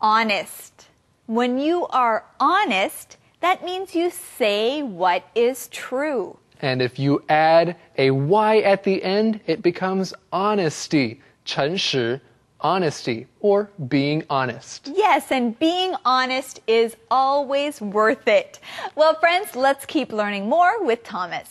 Honest. When you are honest, that means you say what is true. And if you add a Y at the end, it becomes honesty, 诚实, honesty, or being honest. Yes, and being honest is always worth it. Well, friends, let's keep learning more with Thomas.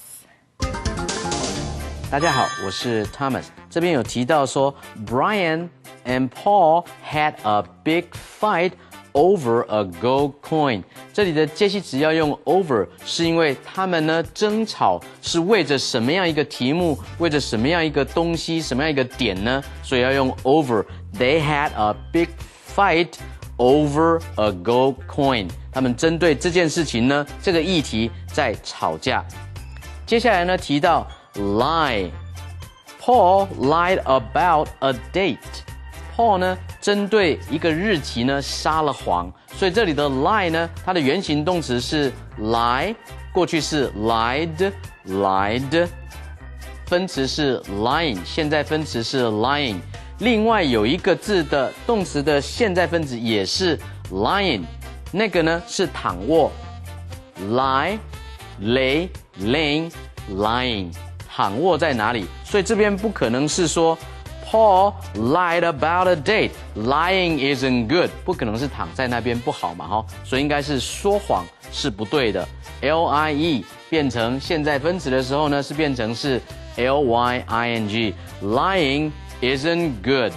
大家好，我是 Thomas。这边有提到说 ，Brian and Paul had a big fight over a gold coin。这里的介系词要用 over， 是因为他们呢争吵是为着什么样一个题目，为着什么样一个东西，什么样一个点呢？所以要用 over。They had a big fight over a gold coin。他们针对这件事情呢，这个议题在吵架。接下来呢提到 lie。Paul lied about a date。Paul 呢针对一个日期呢撒了谎，所以这里的 lie 呢，它的原形动词是 lie， 过去是 lied， 分词是 lying， 现在分词是 lying。另外有一个字的动词的现在分词也是 lying， 那个呢是躺卧 ，lie， lay， laying， lying， 躺卧在哪里？所以这边不可能是说 Paul lied about a date. Lying isn't good. 不可能是躺在那边不好嘛，哈，所以应该是说谎是不对的。Lie 变成现在分词的时候呢，是变成是 lying. Lying isn't good.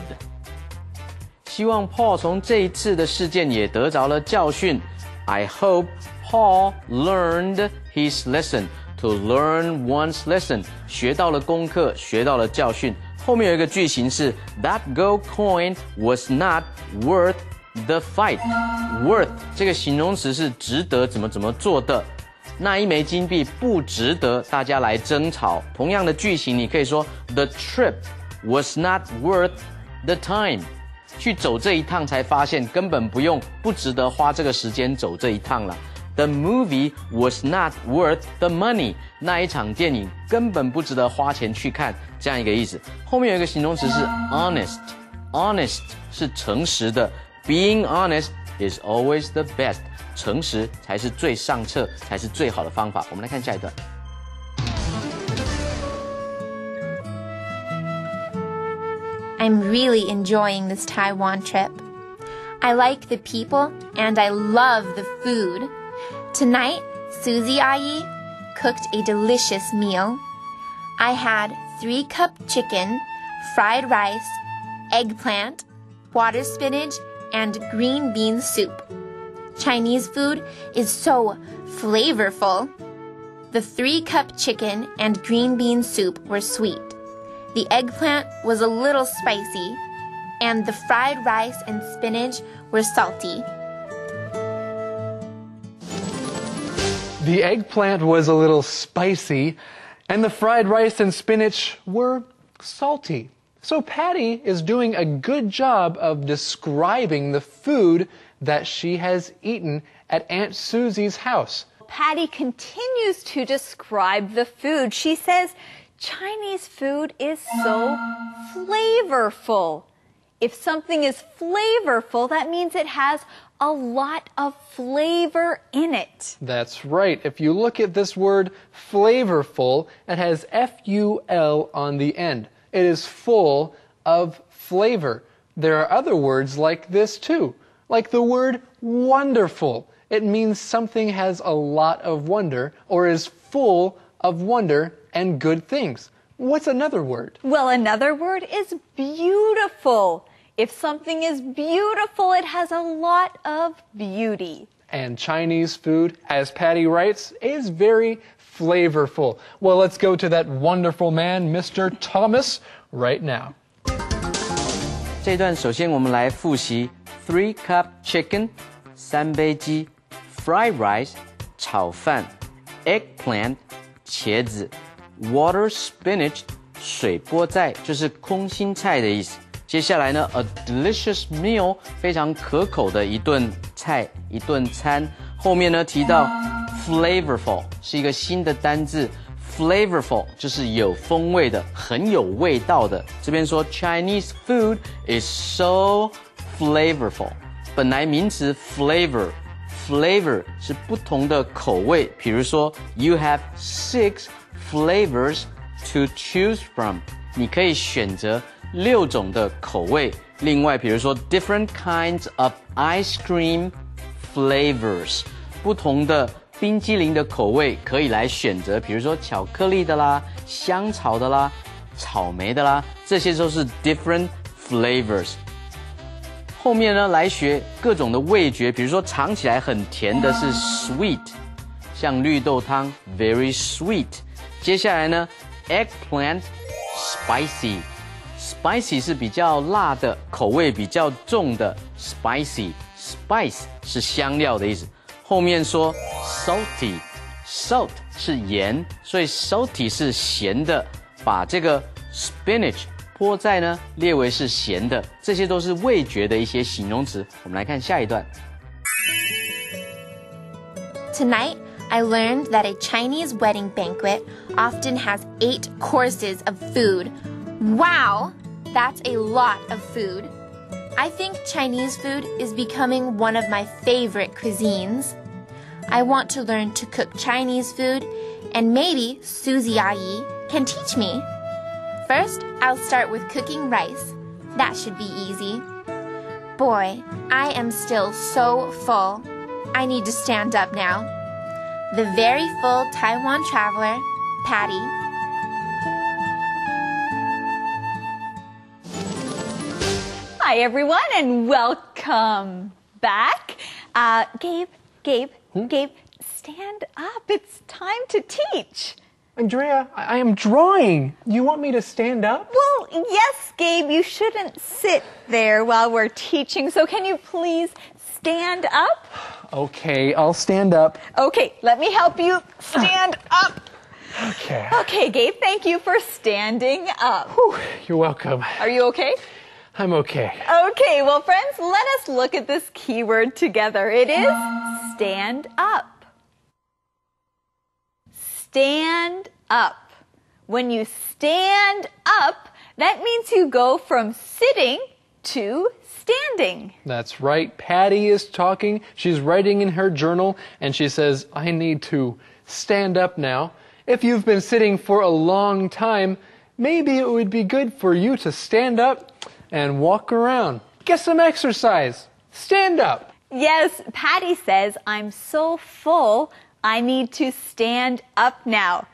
希望 Paul 从这一次的事件也得着了教训。I hope Paul learned his lesson. To learn one's lesson. 学到了功课，学到了教训。后面有一个句型是 That gold coin was not worth the fight. Worth 这个形容词是值得怎么做的。那一枚金币不值得大家来争吵。同样的句型，你可以说 The trip was not worth the time. 去走这一趟才发现根本不值得花这个时间走这一趟了。The movie was not worth the money. 那一场电影根本不值得花钱去看，这样一个意思。后面有一个形容词是 honest. Honest 是诚实的。Being honest is always the best. 诚实才是最上策，才是最好的方法。我们来看下一段。I'm really enjoying this Taiwan trip. I like the people and I love the food. Tonight, Susie Ai cooked a delicious meal. I had 3-cup chicken, fried rice, eggplant, water spinach, and green bean soup. Chinese food is so flavorful. The 3-cup chicken and green bean soup were sweet. The eggplant was a little spicy, and the fried rice and spinach were salty. The eggplant was a little spicy, and the fried rice and spinach were salty. So Patty is doing a good job of describing the food that she has eaten at Aunt Susie's house. Patty continues to describe the food. She says, Chinese food is so flavorful. If something is flavorful, that means it has a lot of flavor in it. That's right. If you look at this word flavorful, it has F-U-L on the end. It is full of flavor. There are other words like this too, like the word wonderful. It means something has a lot of wonder or is full of wonder and good things. What's another word? Well, another word is beautiful. If something is beautiful, it has a lot of beauty. And Chinese food, as Patty writes, is very flavorful. Well, let's go to that wonderful man, Mr. Thomas, right now. 这一段首先我们来复习 3 cup chicken 3杯鸡 fried rice 炒饭 eggplant 茄子 water spinach 水菠菜就是空心菜的意思。接下来呢 a delicious meal 非常可口的一顿菜一顿餐。后面呢提到 flavorful 是一个新的单字 flavorful 就是有风味的很有味道的。这边说 Chinese food is so flavorful 本来名词 flavor 是不同的口味，比如说 you have 6 flavors to choose from 你可以选择6种的口味。另外比如说 different kinds of ice cream flavors 不同的冰激凌的口味可以来选择，比如说巧克力的啦香草的啦草莓的啦，这些都是 different flavors。后面呢来学各种的味觉，比如说尝起来很甜的是 sweet 像绿豆汤 very sweet。接下来呢 eggplant spicy 是比较辣的口味比较重的 spicy spice 是香料的意思。后面说 salt 是盐，所以 salty 是咸的，把这个 spinach 菠菜呢列为是咸的，这些都是味觉的一些形容词。我们来看下一段。Tonight, I learned that a Chinese wedding banquet often has 8 courses of food. Wow, that's a lot of food. I think Chinese food is becoming one of my favorite cuisines. I want to learn to cook Chinese food, and maybe Susie Ayi can teach me. First, I'll start with cooking rice. That should be easy. Boy, I am still so full. I need to stand up now. The very full Taiwan traveler, Patty. Hi, everyone, and welcome back. Gabe, stand up. It's time to teach. Andrea, I am drawing. You want me to stand up? Well, yes, Gabe, you shouldn't sit there while we're teaching, so can you please stand up? Okay, I'll stand up. Okay, let me help you stand up. Okay. Okay, Gabe, thank you for standing up. Whew, you're welcome. Are you okay? I'm okay. Okay, well, friends, let us look at this keyword together. It is stand up. Stand up. When you stand up, that means you go from sitting to standing. That's right. Patty is talking. She's writing in her journal, and she says, I need to stand up now. If you've been sitting for a long time, maybe it would be good for you to stand up and walk around. Get some exercise. Stand up. Yes, Patty says, I'm so full, I need to stand up now.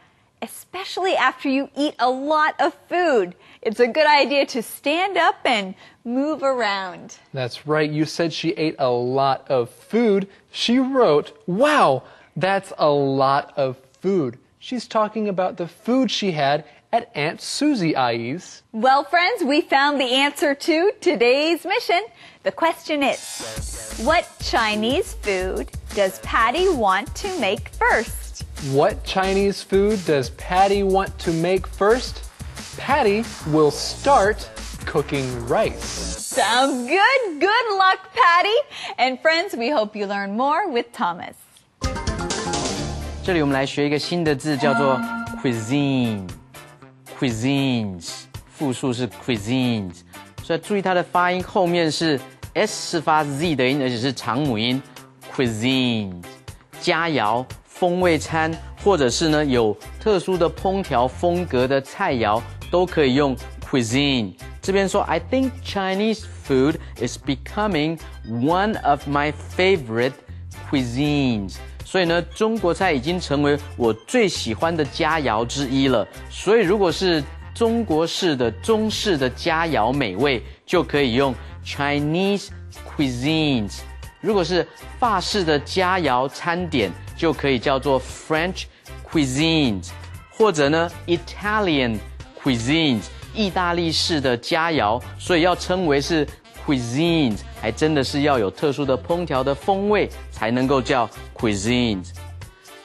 especially after you eat a lot of food. It's a good idea to stand up and move around. That's right. You said she ate a lot of food. She wrote, wow, that's a lot of food. She's talking about the food she had at Aunt Susie Ai's. Well, friends, we found the answer to today's mission. The question is, what Chinese food does Patty want to make first? What Chinese food does Patty want to make first? Patty will start cooking rice. Sounds good. Good luck, Patty. And friends, we hope you learn more with Thomas. 这里我们来学一个新的字，叫做 cuisine。cuisines 复数是 cuisines， 所以注意它的发音后面是 s 是发 z 的音，而且是长母音 cuisines。佳肴、风味餐，或者是呢有特殊的烹调风格的菜肴，都可以用 cuisine。这边说 I think Chinese food is becoming one of my favorite cuisines。所以呢，中国菜已经成为我最喜欢的佳肴之一了。所以如果是中国式的、中式的佳肴美味，就可以用 Chinese cuisines。如果是法式的佳肴餐点，就可以叫做 French cuisines， 或者呢 Italian cuisines， 意大利式的佳肴，所以要称为是 cuisines， 还真的是要有特殊的烹调的风味才能够叫 cuisines。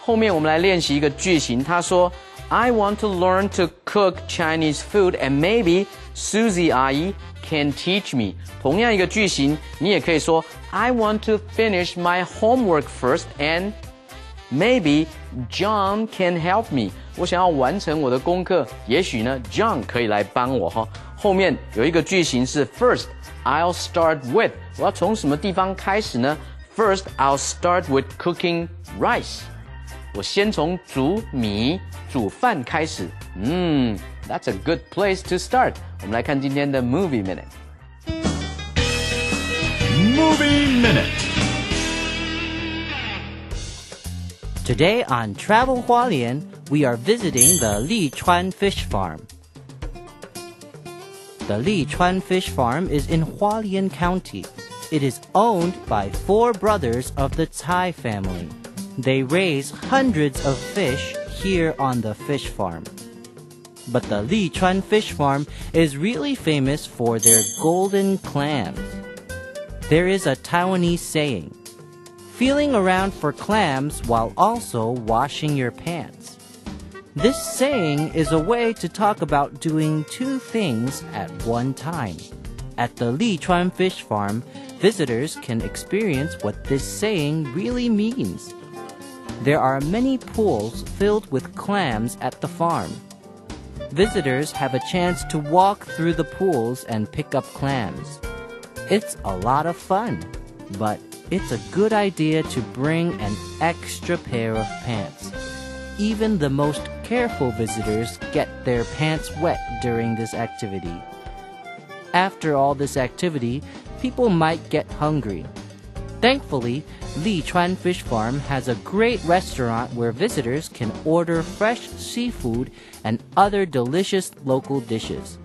后面我们来练习一个句型，他说 I want to learn to cook Chinese food and maybe Susie 阿姨 can teach me。同样一个句型，你也可以说 I want to finish my homework first and maybe John can help me。我想要完成我的功课，也许呢 John 可以来帮我哈。后面有一个句型是 First I'll start with， 我要从什么地方开始呢？ First I'll start with cooking rice。我先从煮米、煮饭开始。That's a good place to start。我们来看今天的 Movie Minute。Movie Minute. Today on Travel Hualien, we are visiting the Lichuan Fish Farm. The Lichuan Fish Farm is in Hualien County. It is owned by 4 brothers of the Tsai family. They raise hundreds of fish here on the fish farm. But the Lichuan Fish Farm is really famous for their golden clams. There is a Taiwanese saying, feeling around for clams while also washing your pants. This saying is a way to talk about doing 2 things at one time. At the Lichuan Fish Farm, visitors can experience what this saying really means. There are many pools filled with clams at the farm. Visitors have a chance to walk through the pools and pick up clams. It's a lot of fun, but it's a good idea to bring an extra pair of pants. Even the most careful visitors get their pants wet during this activity. After all this activity, people might get hungry. Thankfully, Lichuan Fish Farm has a great restaurant where visitors can order fresh seafood and other delicious local dishes.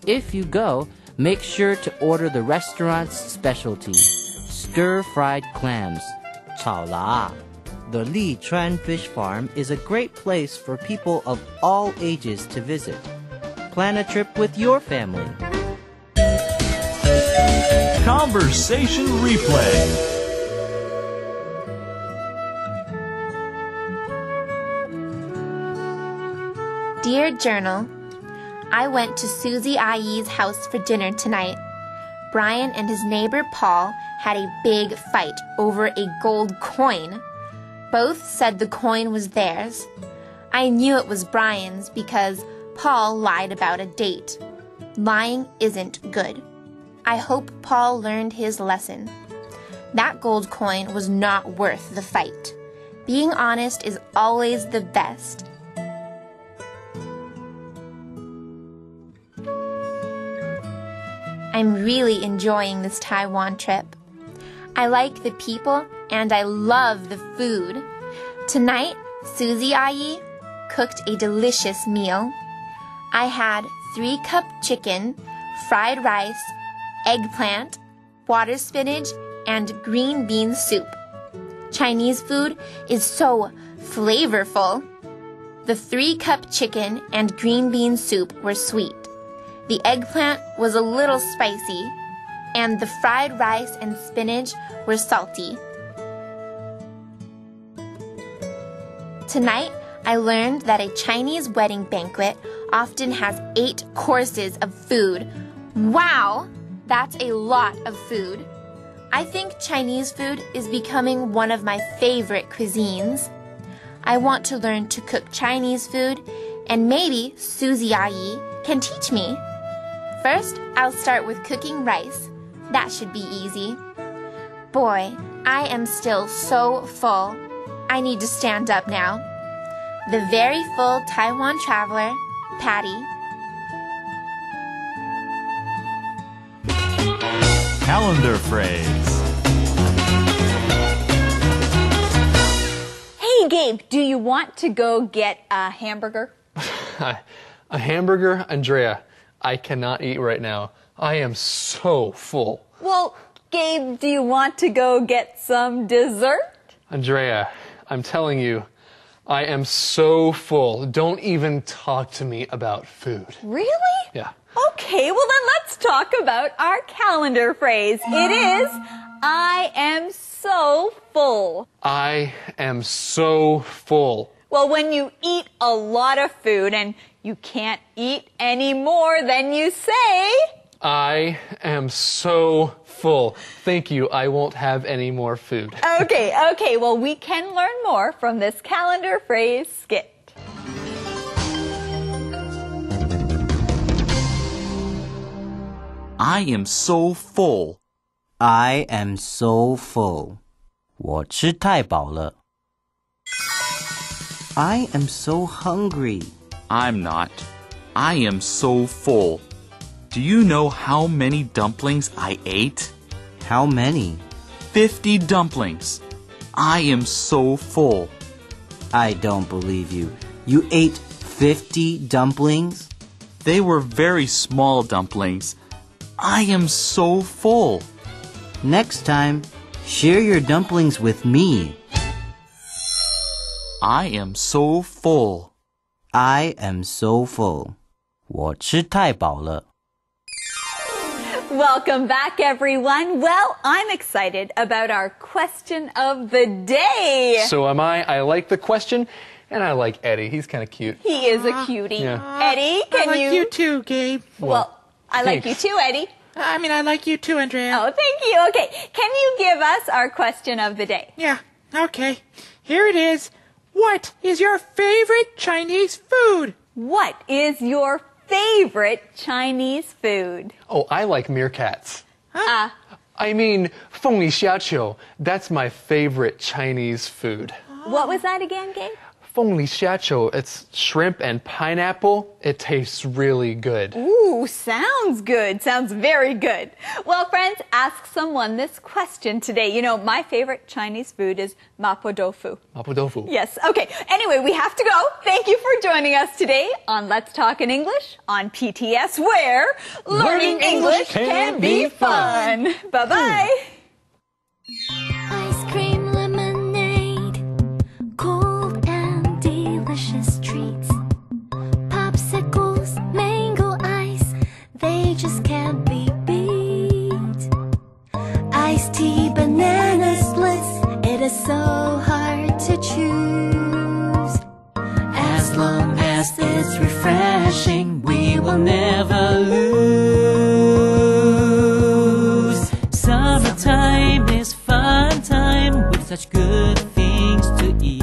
If you go, make sure to order the restaurant's specialty, stir-fried clams, 炒辣. The Lichuan Fish Farm is a great place for people of all ages to visit. Plan a trip with your family. Conversation Replay. Dear Journal, I went to Susie Ai's house for dinner tonight. Brian and his neighbor Paul had a big fight over a gold coin. Both said the coin was theirs. I knew it was Brian's because Paul lied about a date. Lying isn't good. I hope Paul learned his lesson. That gold coin was not worth the fight. Being honest is always the best. I'm really enjoying this Taiwan trip. I like the people and I love the food. Tonight, Susie Ai, cooked a delicious meal. I had 3-cup chicken, fried rice, eggplant, water spinach, and green bean soup. Chinese food is so flavorful. The 3-cup chicken and green bean soup were sweet. The eggplant was a little spicy, and the fried rice and spinach were salty. Tonight, I learned that a Chinese wedding banquet often has 8 courses of food. Wow! That's a lot of food. I think Chinese food is becoming one of my favorite cuisines. I want to learn to cook Chinese food, and maybe Susie Ayi can teach me. First, I'll start with cooking rice. That should be easy. Boy, I am still so full. I need to stand up now. The very full Taiwan traveler, Patty. Calendar phrase. Hey, Gabe, do you want to go get a hamburger? A hamburger? Andrea, I cannot eat right now. I am so full. Well, Gabe, do you want to go get some dessert? Andrea, I'm telling you, I am so full. Don't even talk to me about food. Really? Yeah. Okay, well then let's talk about our calendar phrase. It is, I am so full. I am so full. Well, when you eat a lot of food and you can't eat any more than you say, I am so full. Thank you. I won't have any more food. Okay. Well, we can learn more from this calendar phrase skit. I am so full. I am so full. 我吃太饱了。I am so hungry. I'm not. I am so full. Do you know how many dumplings I ate? How many? 50 dumplings. I am so full. I don't believe you. You ate 50 dumplings? They were very small dumplings. I am so full. Next time, share your dumplings with me. I am so full. I am so full. 我吃太饱了。Welcome back, everyone. Well, I'm excited about our question of the day. So am I. I like the question, and I like Eddie. He's kind of cute. He is a cutie. Yeah. Eddie, can I like you too, Gabe. Well, I like you too, Eddie. I mean, I like you too, Andrea. Oh, thank you. Okay, can you give us our question of the day? Yeah, okay. Here it is. What is your favorite Chinese food? What is your favorite Chinese food? Oh, I like meerkats. Huh? I mean, 凤梨虾球. That's my favorite Chinese food. What was that again, Gabe? 凤梨虾球, it's shrimp and pineapple. It tastes really good. Ooh, sounds good. Sounds very good. Well, friends, ask someone this question today. You know, my favorite Chinese food is mapo tofu. Mapo tofu. Yes. Okay. Anyway, we have to go. Thank you for joining us today on Let's Talk in English on PTS, where learning English can be fun. Bye-bye. Ice cream, lemonade, cold and delicious treats. Popsicles, mango ice, they just can't be beat. Iced tea, banana splits, it is so hard to choose. As long as it's refreshing, we will never lose. Summertime is fun time with such good things to eat.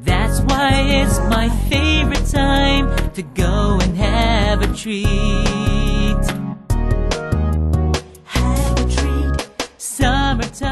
That's why it's my favorite time to go and have a treat. Have a treat. Summertime